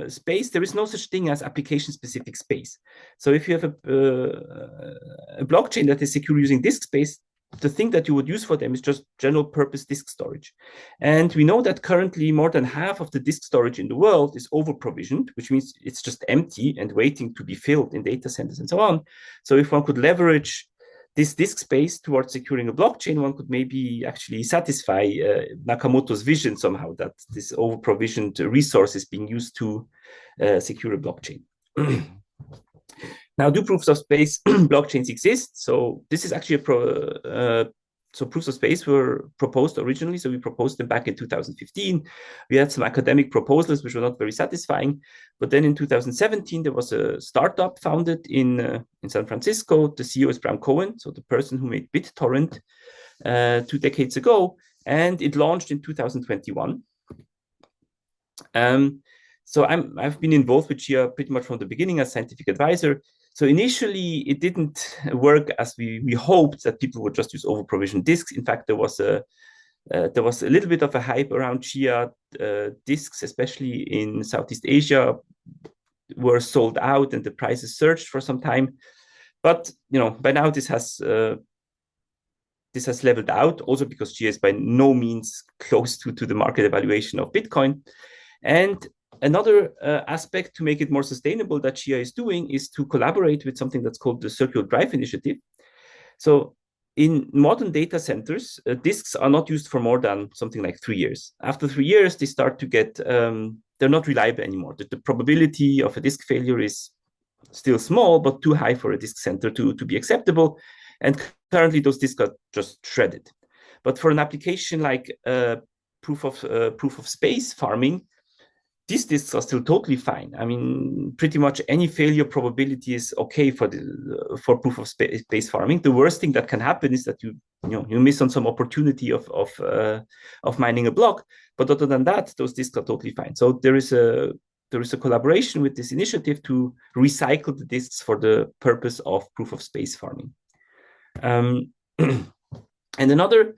space, there is no such thing as application-specific space. So if you have a blockchain that is secure using disk space, the thing that you would use for them is just general purpose disk storage. And we know that currently more than half of the disk storage in the world is over-provisioned, which means it's just empty and waiting to be filled in data centers and so on. So if one could leverage this disk space towards securing a blockchain, one could maybe actually satisfy Nakamoto's vision somehow that this over-provisioned resource is being used to secure a blockchain. Now, do proofs of space blockchains exist? So this is actually so proofs of space were proposed originally. So we proposed them back in 2015. We had some academic proposals which were not very satisfying. But then in 2017, there was a startup founded in San Francisco. The CEO is Bram Cohen, so the person who made BitTorrent 2 decades ago. And it launched in 2021. So I've been involved with Chia pretty much from the beginning as scientific advisor. So initially, it didn't work as we hoped, that people would just use over-provisioned disks. In fact, there was a little bit of a hype around Chia. Disks, especially in Southeast Asia, were sold out and the prices surged for some time. But by now this has leveled out, also because Chia is by no means close to the market evaluation of Bitcoin. And another aspect to make it more sustainable that Chia is doing is to collaborate with something that's called the Circular Drive Initiative. So in modern data centers, disks are not used for more than something like 3 years. After 3 years, they start to get, they're not reliable anymore. The probability of a disk failure is still small, but too high for a disk center to be acceptable. And currently those disks are just shredded. But for an application like proof of space farming, these disks are still totally fine. I mean, pretty much any failure probability is okay for proof of space farming. The worst thing that can happen is that you miss on some opportunity of mining a block. But other than that, those disks are totally fine. So there is a collaboration with this initiative to recycle the disks for the purpose of proof of space farming. And another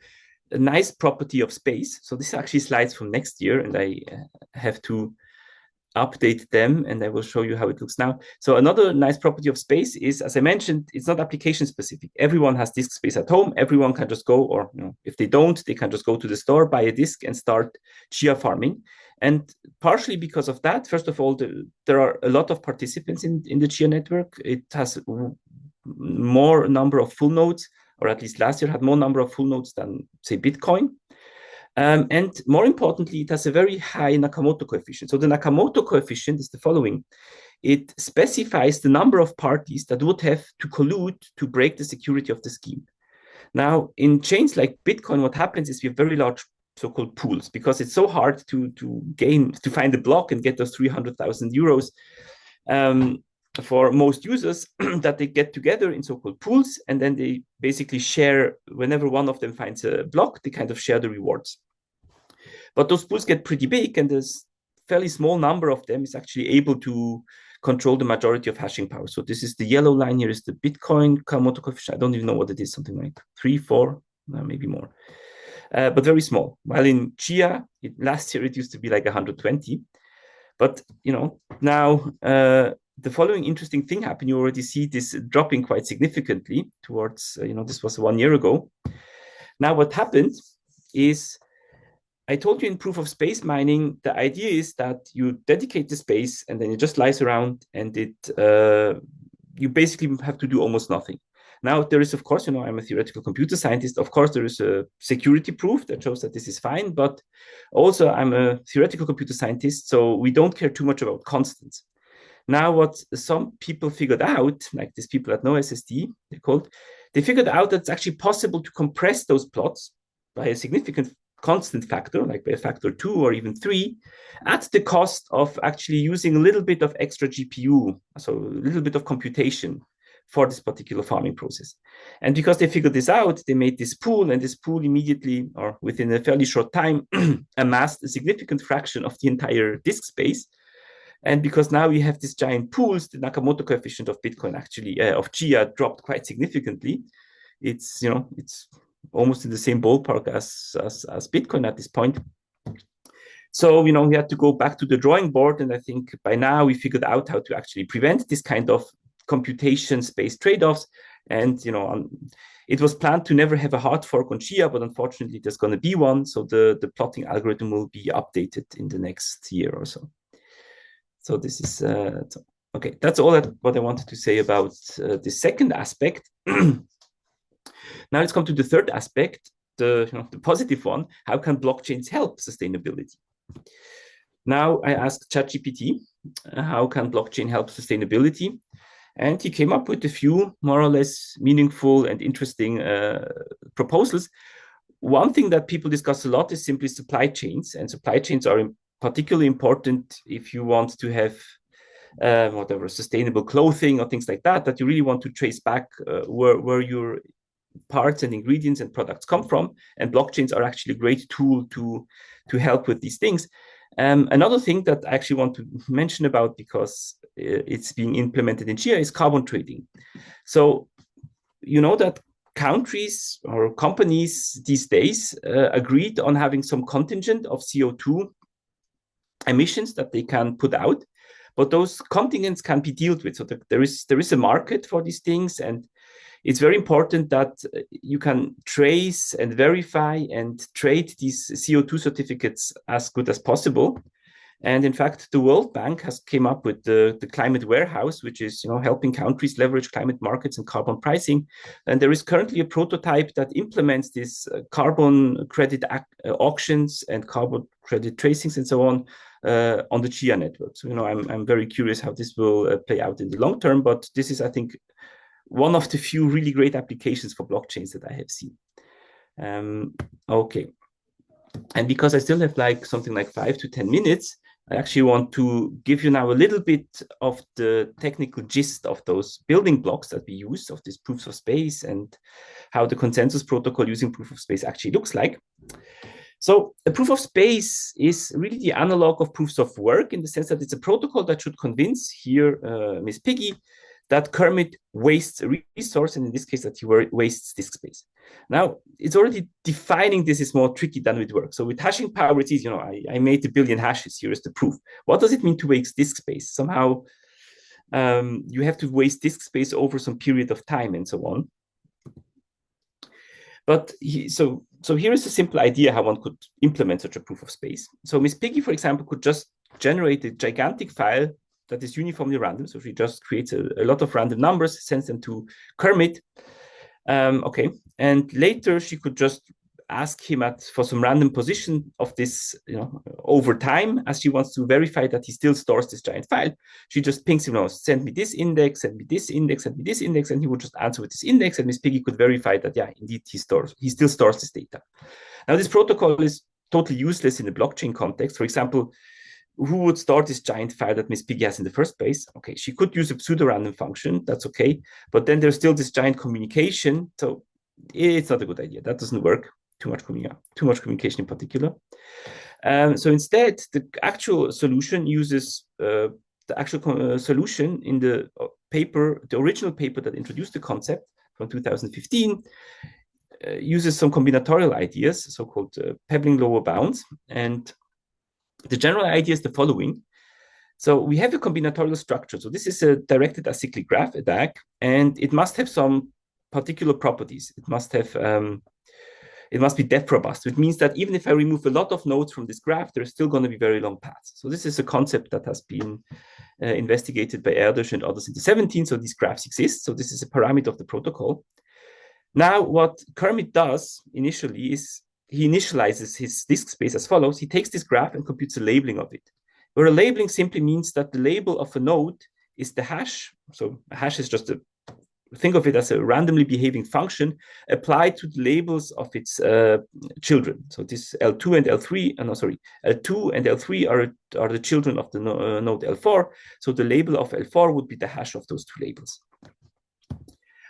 nice property of space. So this actually slides from next year, and I have to update them, and I will show you how it looks now. So another nice property of space is, as I mentioned, it's not application specific. Everyone has disk space at home. Everyone can just go, or if they don't, they can just go to the store, buy a disk, and start Chia farming. And partially because of that, first of all, there are a lot of participants in the Chia network. It has more number of full nodes, or at least last year had more number of full nodes than, say, Bitcoin. And more importantly, it has a very high Nakamoto coefficient. So the Nakamoto coefficient is the following. It specifies the number of parties that would have to collude to break the security of the scheme. Now, in chains like Bitcoin, what happens is we have very large so-called pools, because it's so hard to find a block and get those 300,000 euros for most users that they get together in so-called pools, and then they basically share, whenever one of them finds a block, they kind of share the rewards. But those pools get pretty big, and there's fairly small number of them is actually able to control the majority of hashing power. So this is the yellow line here is the Bitcoin Nakamoto coefficient. I don't even know what it is, something like 3, 4, maybe more, but very small. While in Chia, last year it used to be like 120. But now the following interesting thing happened. You already see this dropping quite significantly towards, this was 1 year ago. Now what happened is, I told you in proof of space mining, the idea is that you dedicate the space and then it just lies around, and you basically have to do almost nothing. Now there is, of course, I'm a theoretical computer scientist. Of course, there is a security proof that shows that this is fine, but also I'm a theoretical computer scientist, so we don't care too much about constants. Now, what some people figured out, like these people at NoSSD, they figured out that it's actually possible to compress those plots by a significant constant factor, like by a factor 2 or even 3, at the cost of actually using a little bit of extra GPU, so a little bit of computation for this particular farming process. And because they figured this out, they made this pool, and this pool immediately, or within a fairly short time, amassed a significant fraction of the entire disk space. And because now we have these giant pools, the Nakamoto coefficient of Bitcoin actually, of Chia, dropped quite significantly. It's almost in the same ballpark as Bitcoin at this point. So, we had to go back to the drawing board. And I think by now we figured out how to actually prevent this kind of computation space trade-offs. And, it was planned to never have a hard fork on Chia, but unfortunately there's going to be one. So the plotting algorithm will be updated in the next year or so. So this is, okay, that's all what I wanted to say about the second aspect. Now let's come to the third aspect, the positive one. How can blockchains help sustainability? Now I asked ChatGPT, how can blockchain help sustainability? And he came up with a few more or less meaningful and interesting proposals. One thing that people discuss a lot is simply supply chains, and supply chains are particularly important if you want to have whatever sustainable clothing or things like that you really want to trace back where your parts and ingredients and products come from. And blockchains are actually a great tool to help with these things. Another thing that I actually want to mention about, because it's being implemented in Chia, is carbon trading. So that countries or companies these days agreed on having some contingent of CO2 emissions that they can put out, but those contingents can be dealt with. So there is a market for these things, and it's very important that you can trace and verify and trade these CO2 certificates as good as possible. And in fact, the World Bank has came up with the climate warehouse, which is helping countries leverage climate markets and carbon pricing. And there is currently a prototype that implements this carbon credit auctions and carbon credit tracings and so on the Chia network. So I'm very curious how this will play out in the long term. But this is, I think, one of the few really great applications for blockchains that I have seen. Okay. And because I still have something like 5 to 10 minutes, I actually want to give you now a little bit of the technical gist of those building blocks that we use, of these proofs of space, and how the consensus protocol using proof of space actually looks like. So a proof of space is really the analog of proofs of work, in the sense that it's a protocol that should convince here Miss Piggy that Kermit wastes a resource, and in this case that he wastes disk space. Now, it's already defining this is more tricky than with work. So with hashing power, it's easy. I made 1 billion hashes. Here is the proof. What does it mean to waste disk space? Somehow you have to waste disk space over some period of time and so on. But so here is a simple idea how one could implement such a proof of space. So Miss Piggy, for example, could just generate a gigantic file that is uniformly random. So she just creates a lot of random numbers, sends them to Kermit. Okay, and later she could just ask him for some random position of this, over time, as she wants to verify that he still stores this giant file. She just pings him, send me this index, send me this index, send me this index, and he would just answer with this index, and Miss Piggy could verify that, yeah, indeed he still stores this data. Now, this protocol is totally useless in the blockchain context. For example, who would store this giant file that Miss Piggy has in the first place? Okay, she could use a pseudo-random function, that's okay. But then there's still this giant communication, so it's not a good idea. That doesn't work. Too much communication in particular. So instead, the actual solution uses the actual solution in the paper, the original paper that introduced the concept from 2015, uses some combinatorial ideas, so-called pebbling lower bounds. And the general idea is the following. So we have a combinatorial structure. So this is a directed acyclic graph, a DAG, and it must have some particular properties. It must have, it must be depth robust, which means that even if I remove a lot of nodes from this graph, there's still going to be very long paths. So this is a concept that has been investigated by Erdős and others in the 70s. So these graphs exist. So this is a parameter of the protocol. Now, what Kermit does initially is he initializes his disk space as follows. He takes this graph and computes a labeling of it, where a labeling simply means that the label of a node is the hash. So a hash is just think of it as a randomly behaving function applied to the labels of its children. So this L2 and L3, L2 and L3 are the children of the node L4. So the label of L4 would be the hash of those two labels.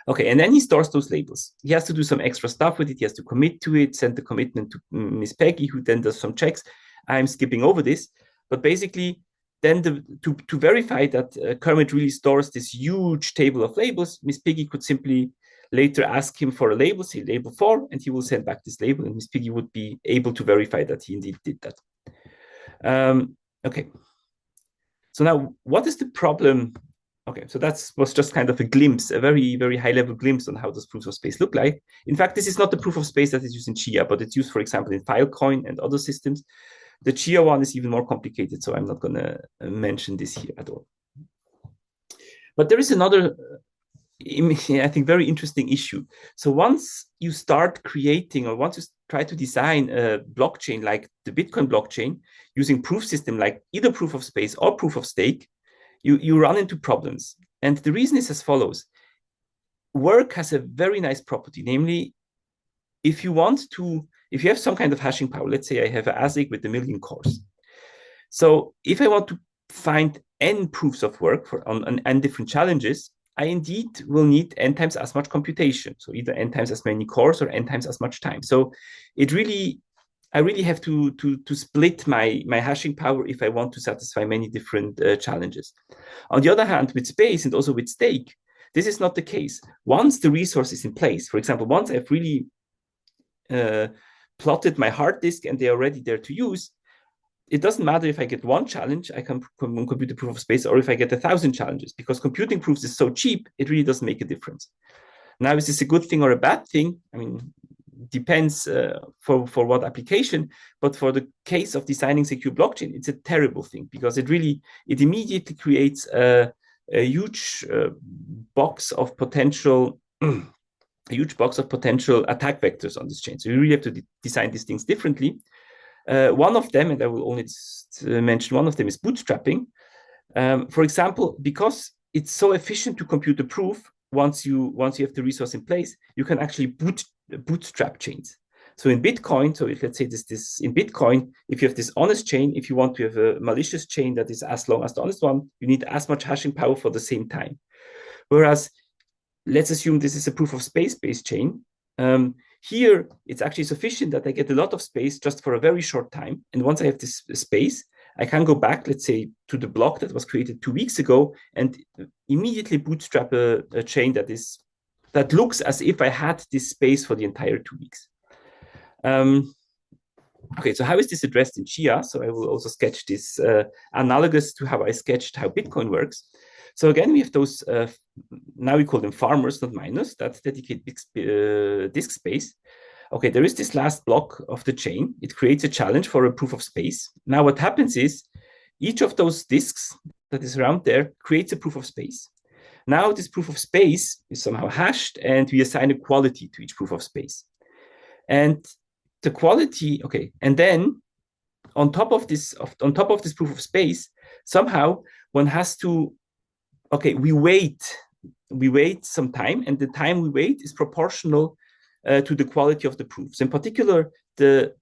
Okay, and then he stores those labels. He has to do some extra stuff with it. He has to commit to it, send the commitment to Miss Peggy, who then does some checks. I'm skipping over this, but basically, then to verify that Kermit really stores this huge table of labels, Miss Piggy could simply later ask him for a label, say label 4, and he will send back this label, and Miss Piggy would be able to verify that he indeed did that. Okay. So now, what is the problem? Okay, so that was just kind of a glimpse, a very, very high-level glimpse on how does proof of space look like. In fact, this is not the proof of space that is used in Chia, but it's used, for example, in Filecoin and other systems. The Chia one is even more complicated, so I'm not going to mention this here at all. But there is another, I think, very interesting issue. So once you start creating, or once you try to design a blockchain like the Bitcoin blockchain using proof system like either proof of space or proof of stake, you run into problems. And the reason is as follows. Work has a very nice property, namely, if you have some kind of hashing power, let's say I have an ASIC with 1,000,000 cores. So if I want to find n proofs of work on n different challenges, I indeed will need n times as much computation. So either n times as many cores or n times as much time. So I really have to split my hashing power if I want to satisfy many different challenges. On the other hand, with space and also with stake, this is not the case. Once the resource is in place, for example, once I've really plotted my hard disk and they're already there to use, it doesn't matter if I get one challenge, I can compute the proof of space, or if I get 1,000 challenges, because computing proofs is so cheap, it really doesn't make a difference. Now, is this a good thing or a bad thing? I mean, depends for what application, but for the case of designing secure blockchain, it's a terrible thing, because it immediately creates a huge box of potential attack vectors on this chain. So you really have to design these things differently. One of them, and I will only mention one of them, is bootstrapping. For example, because it's so efficient to compute a proof, once you have the resource in place, you can actually bootstrap chains. So in Bitcoin, so let's say this in Bitcoin, if you have this honest chain, if you want to have a malicious chain that is as long as the honest one, you need as much hashing power for the same time. Whereas, let's assume this is a proof of space-based chain. Here, it's actually sufficient that I get a lot of space just for a very short time. And once I have this space, I can go back, let's say, to the block that was created 2 weeks ago and immediately bootstrap a chain that looks as if I had this space for the entire 2 weeks. Okay, so how is this addressed in Chia? So I will also sketch this analogous to how I sketched how Bitcoin works. So again, we have those, now we call them farmers, not miners, that dedicate disk space. Okay, there is this last block of the chain. It creates a challenge for a proof of space. Now what happens is each of those disks that is around there creates a proof of space. Now this proof of space is somehow hashed and we assign a quality to each proof of space. And the quality, okay, and then on top of this proof of space, somehow one has to, okay, we wait some time, and the time we wait is proportional to the quality of the proofs. In particular, the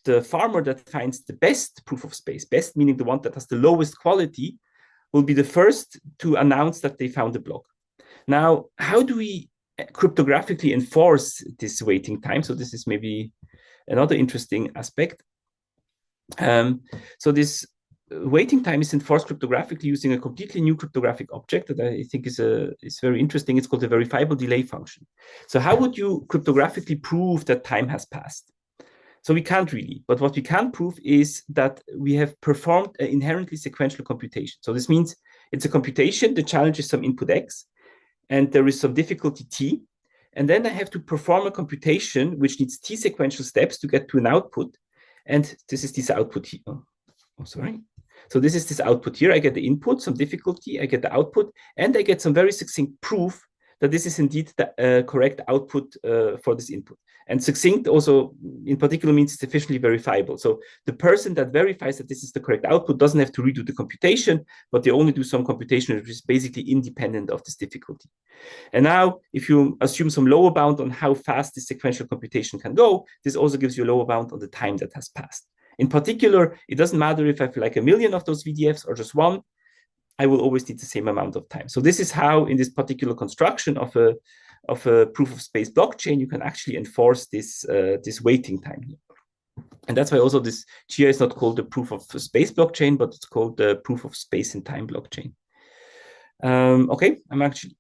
the farmer that finds the best proof of space, best meaning the one that has the lowest quality, will be the first to announce that they found the block. Now, how do we cryptographically enforce this waiting time? So this is maybe another interesting aspect. So this waiting time is enforced cryptographically using a completely new cryptographic object that I think is very interesting. It's called the verifiable delay function. So how would you cryptographically prove that time has passed? So we can't really, but what we can prove is that we have performed an inherently sequential computation. So this means it's a computation, the challenge is some input X, and there is some difficulty T, and then I have to perform a computation which needs T sequential steps to get to an output, and this is this output here. Oh, sorry. So this is this output here. I get the input, some difficulty, I get the output, and I get some very succinct proof that this is indeed the correct output for this input. And succinct also in particular means sufficiently verifiable. So the person that verifies that this is the correct output doesn't have to redo the computation, but they only do some computation which is basically independent of this difficulty. And now if you assume some lower bound on how fast this sequential computation can go, this also gives you a lower bound on the time that has passed. In particular, it doesn't matter if I have like 1 million of those VDFs or just one, I will always need the same amount of time. So this is how in this particular construction of a proof of space blockchain, you can actually enforce this, this waiting time here. And that's why also this Chia is not called the proof of space blockchain, but it's called the proof of space and time blockchain. Okay, I'm actually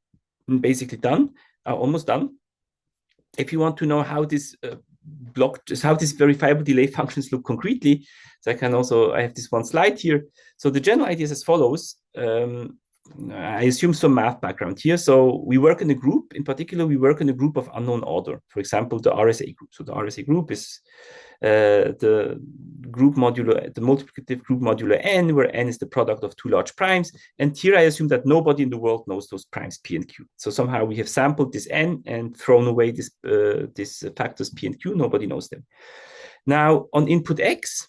basically done, almost done. If you want to know how this how these verifiable delay functions look concretely, so I have this one slide here. So the general idea is as follows. I assume some math background here. So we work in a group. In particular, we work in a group of unknown order. For example, the RSA group. So the RSA group is the group modulo, the multiplicative group modulo n, where n is the product of two large primes. And here I assume that nobody in the world knows those primes p and q. So somehow we have sampled this n and thrown away this factors p and q. Nobody knows them. Now on input x,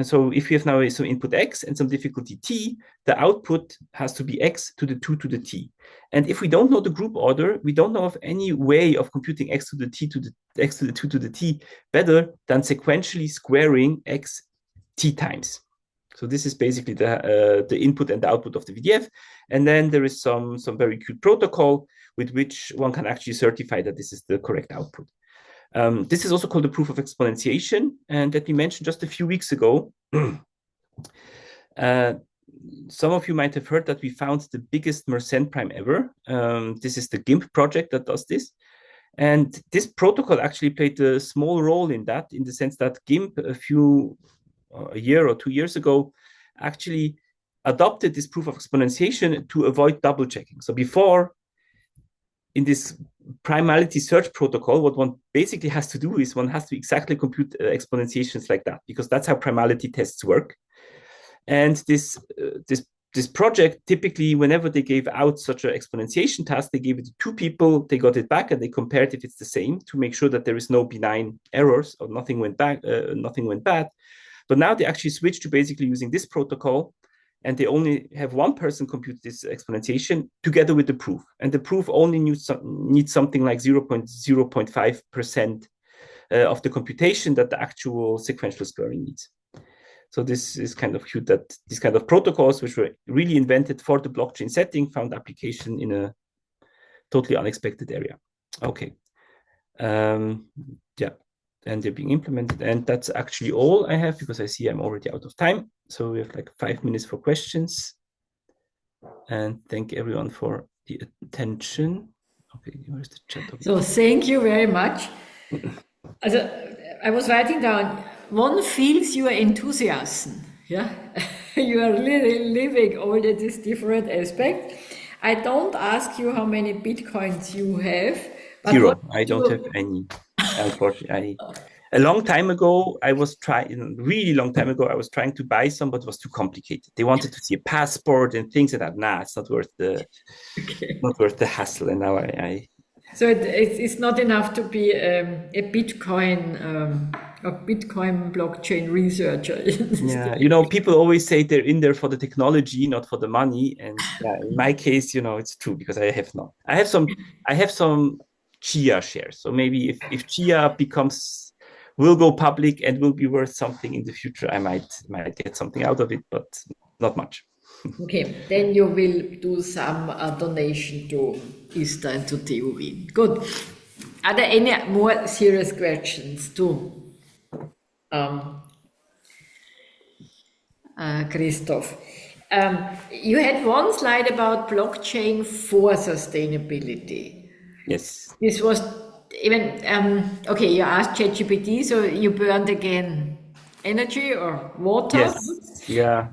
so if we have now some input x and some difficulty t, the output has to be x to the 2 to the t. And if we don't know the group order, we don't know of any way of computing x to the t to the x to the 2 to the t better than sequentially squaring x t times. So this is basically the input and the output of the VDF. And then there is some very cute protocol with which one can actually certify that this is the correct output. This is also called the proof of exponentiation, and that we mentioned just a few weeks ago. Some of you might have heard that we found the biggest Mersenne prime ever. This is the GIMP project that does this. And this protocol actually played a small role in that, in the sense that GIMP a year or 2 years ago actually adopted this proof of exponentiation to avoid double checking. So before, in this primality search protocol, what one basically has to do is one has to exactly compute exponentiations like that, because that's how primality tests work. And this project, typically, whenever they gave out such an exponentiation task, they gave it to 2 people, they got it back, and they compared if it's the same to make sure that there is no benign errors or nothing went bad. But now they actually switched to basically using this protocol, and they only have one person compute this exponentiation together with the proof. And the proof only needs something like 0.05% of the computation that the actual sequential squaring needs. So this is kind of cute that these kind of protocols, which were really invented for the blockchain setting, found application in a totally unexpected area. Okay. Yeah. And they're being implemented. And that's actually all I have, because I see I'm already out of time. So we have like 5 minutes for questions. And thank everyone for the attention. Okay, where's the chat? Okay. So thank you very much. I was writing down, one feels your enthusiasm. Yeah, you are really living all these different aspects. I don't ask you how many Bitcoins you have. But 0. I don't have any. Unfortunately, a long time ago, really long time ago, I was trying to buy some, but it was too complicated. They wanted to see a passport and things like that. Nah, it's not worth the hassle. And now So it's not enough to be a Bitcoin blockchain researcher. Yeah, people always say they're in there for the technology, not for the money. And in my case, it's true, because I have none. I have some Chia shares. So maybe if Chia becomes will go public and will be worth something in the future. I might get something out of it, but not much. Okay, then you will do some donation to ISTA and to TU Wien. Good. Are there any more serious questions to Krzysztof? You had one slide about blockchain for sustainability. Yes. This was even, okay, you asked ChatGPT, so you burned again energy or water? Yes, yeah.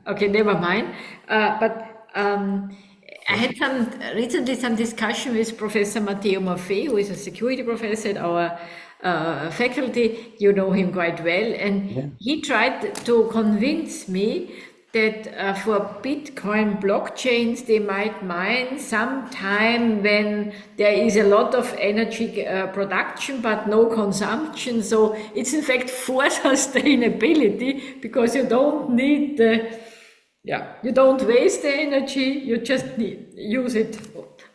Okay, never mind. But I had recently some discussion with Professor Matteo Maffei, who is a security professor at our faculty. You know him quite well, and he tried to convince me that for Bitcoin blockchains, they might mine sometime when there is a lot of energy production but no consumption. So it's in fact for sustainability, because you don't need you don't waste the energy, you just use it.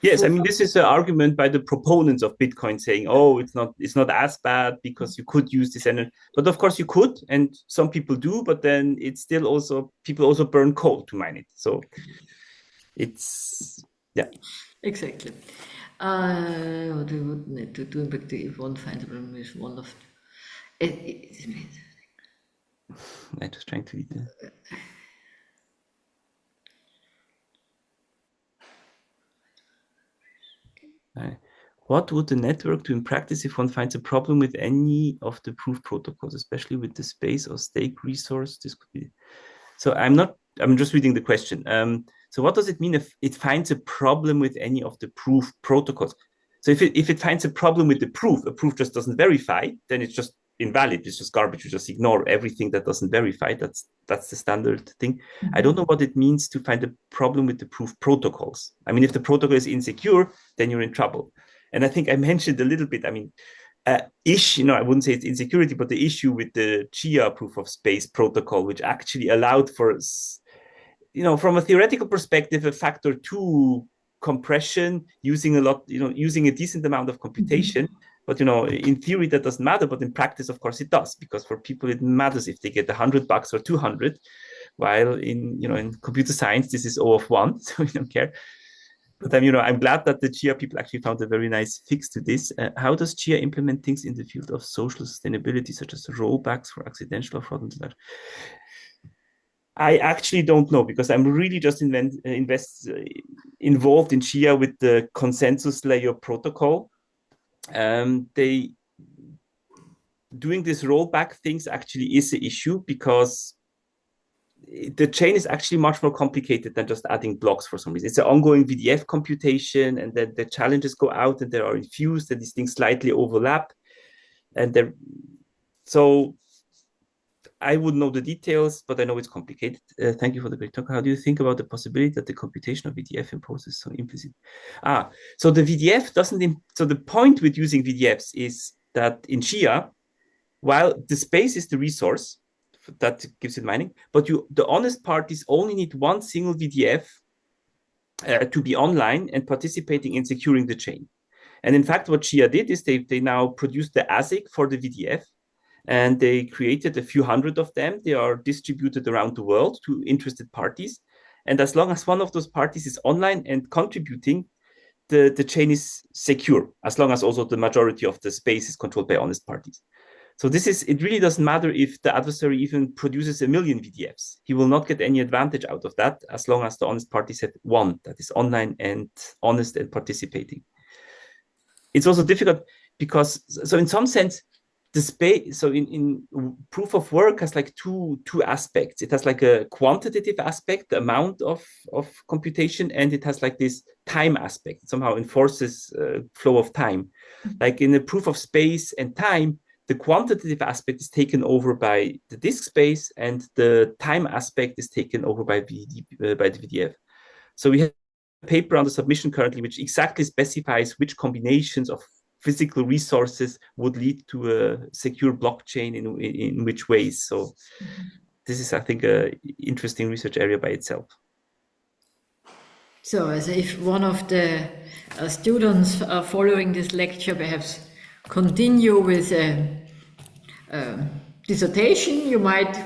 Yes, I mean, this is an argument by the proponents of Bitcoin saying, oh, it's not as bad because you could use this energy. But of course you could, and some people do, but then it's still also, people also burn coal to mine it. So it's, yeah. Exactly. What we would need to do back to if one finds a problem with one of... I'm just trying to read it. What would the network do in practice if one finds a problem with any of the proof protocols, especially with the space or stake resource? This could be. So I'm just reading the question. So what does it mean if it finds a problem with any of the proof protocols? So if it finds a problem with the proof, a proof just doesn't verify, then it's just invalid. It's just garbage. You just ignore everything that doesn't verify. That's the standard thing. Mm-hmm. I don't know what it means to find a problem with the proof protocols. I mean, if the protocol is insecure, then you're in trouble. And I think I mentioned a little bit, I mean, I wouldn't say it's insecurity, but the issue with the Chia proof of space protocol, which actually allowed for, from a theoretical perspective, a factor 2 compression using a decent amount of computation. Mm-hmm. But, in theory, that doesn't matter. But in practice, of course, it does, because for people, it matters if they get $100 or 200, while in computer science, this is O of 1, so we don't care. But I'm glad that the Chia people actually found a very nice fix to this. How does Chia implement things in the field of social sustainability, such as rollbacks for accidental or fraudulent? I actually don't know, because I'm really just involved in Chia with the consensus layer protocol. They doing this rollback things actually is an issue, because the chain is actually much more complicated than just adding blocks for some reason. It's an ongoing VDF computation, and then the challenges go out and they are infused, and these things slightly overlap. And so I wouldn't know the details, but I know it's complicated. Thank you for the great talk. How do you think about the possibility that the computation of VDF imposes some implicit? So the VDF doesn't. So the point with using VDFs is that in Chia, while the space is the resource that gives it mining, but the honest parties only need one single VDF to be online and participating in securing the chain. And in fact, what Chia did is they now produced the ASIC for the VDF, and they created a few hundred of them. They are distributed around the world to interested parties. And as long as one of those parties is online and contributing, the chain is secure, as long as also the majority of the space is controlled by honest parties. So it really doesn't matter if the adversary even produces 1 million VDFs. He will not get any advantage out of that, as long as the honest parties have one that is online and honest and participating. It's also difficult because, so in some sense, the space, so in proof of work has like two aspects. It has like a quantitative aspect, the amount of computation, and it has like this time aspect. It somehow enforces flow of time. Like in the proof of space and time, the quantitative aspect is taken over by the disk space, and the time aspect is taken over by the VDF. So we have a paper under submission currently, which exactly specifies which combinations of physical resources would lead to a secure blockchain in which ways. So this is, I think, an interesting research area by itself. So as if one of the students following this lecture perhaps continue with dissertation, you might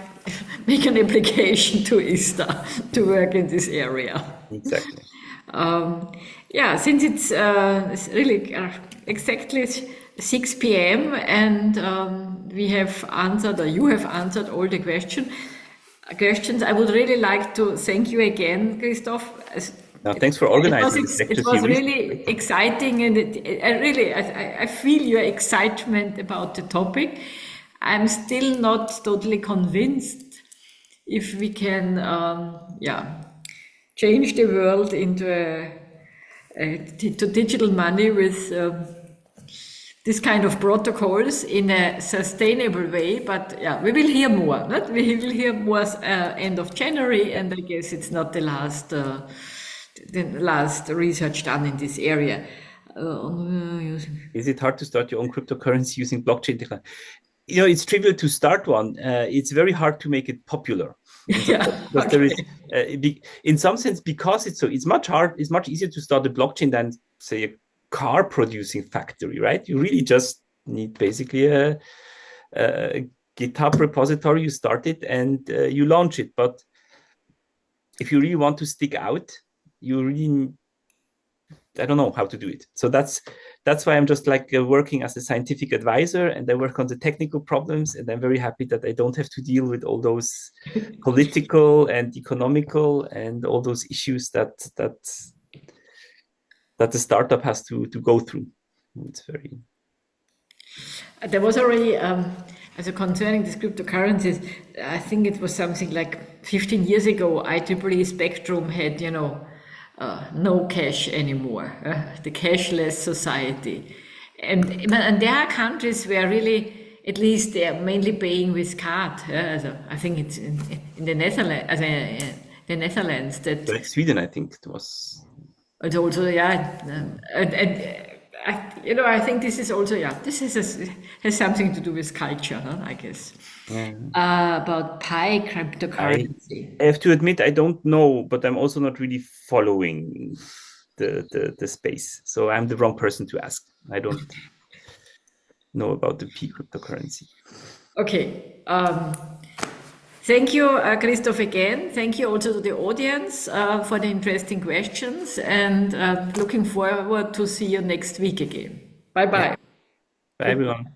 make an application to ISTA to work in this area. Exactly. Yeah, since it's really exactly 6 p.m. and we have answered, or you have answered all the questions, I would really like to thank you again, Krzysztof. Thanks for organizing this lecture It was series. really exciting, and I feel your excitement about the topic. I'm still not totally convinced if we can, change the world into to digital money with this kind of protocols in a sustainable way. But yeah, we will hear more. Not? We will hear more end of January, and I guess it's not the last research done in this area. Is it hard to start your own cryptocurrency using blockchain technology? You know, it's trivial to start one. It's very hard to make it popular. Because there is, in some sense, because it's much easier to start a blockchain than, say, a car producing factory, right? You really just need basically a GitHub repository. You start it and you launch it. But if you really want to stick out, I don't know how to do it. So that's why I'm just like working as a scientific advisor, and I work on the technical problems, and I'm very happy that I don't have to deal with all those political and economical and all those issues that the startup has to go through. It's very... There was already, as a concerning these cryptocurrencies, I think it was something like 15 years ago, IEEE Spectrum had, no cash anymore, the cashless society. And there are countries where really, at least they are mainly paying with card. I think it's in the Netherlands. That like Sweden, I think it was. It's also, I think this is also, this has something to do with culture, I guess. About Pi cryptocurrency. I have to admit, I don't know, but I'm also not really following the space. So I'm the wrong person to ask. I don't know about the Pi cryptocurrency. Okay. Thank you, Krzysztof, again. Thank you also to the audience for the interesting questions, and looking forward to see you next week again. Bye-bye. Bye, everyone.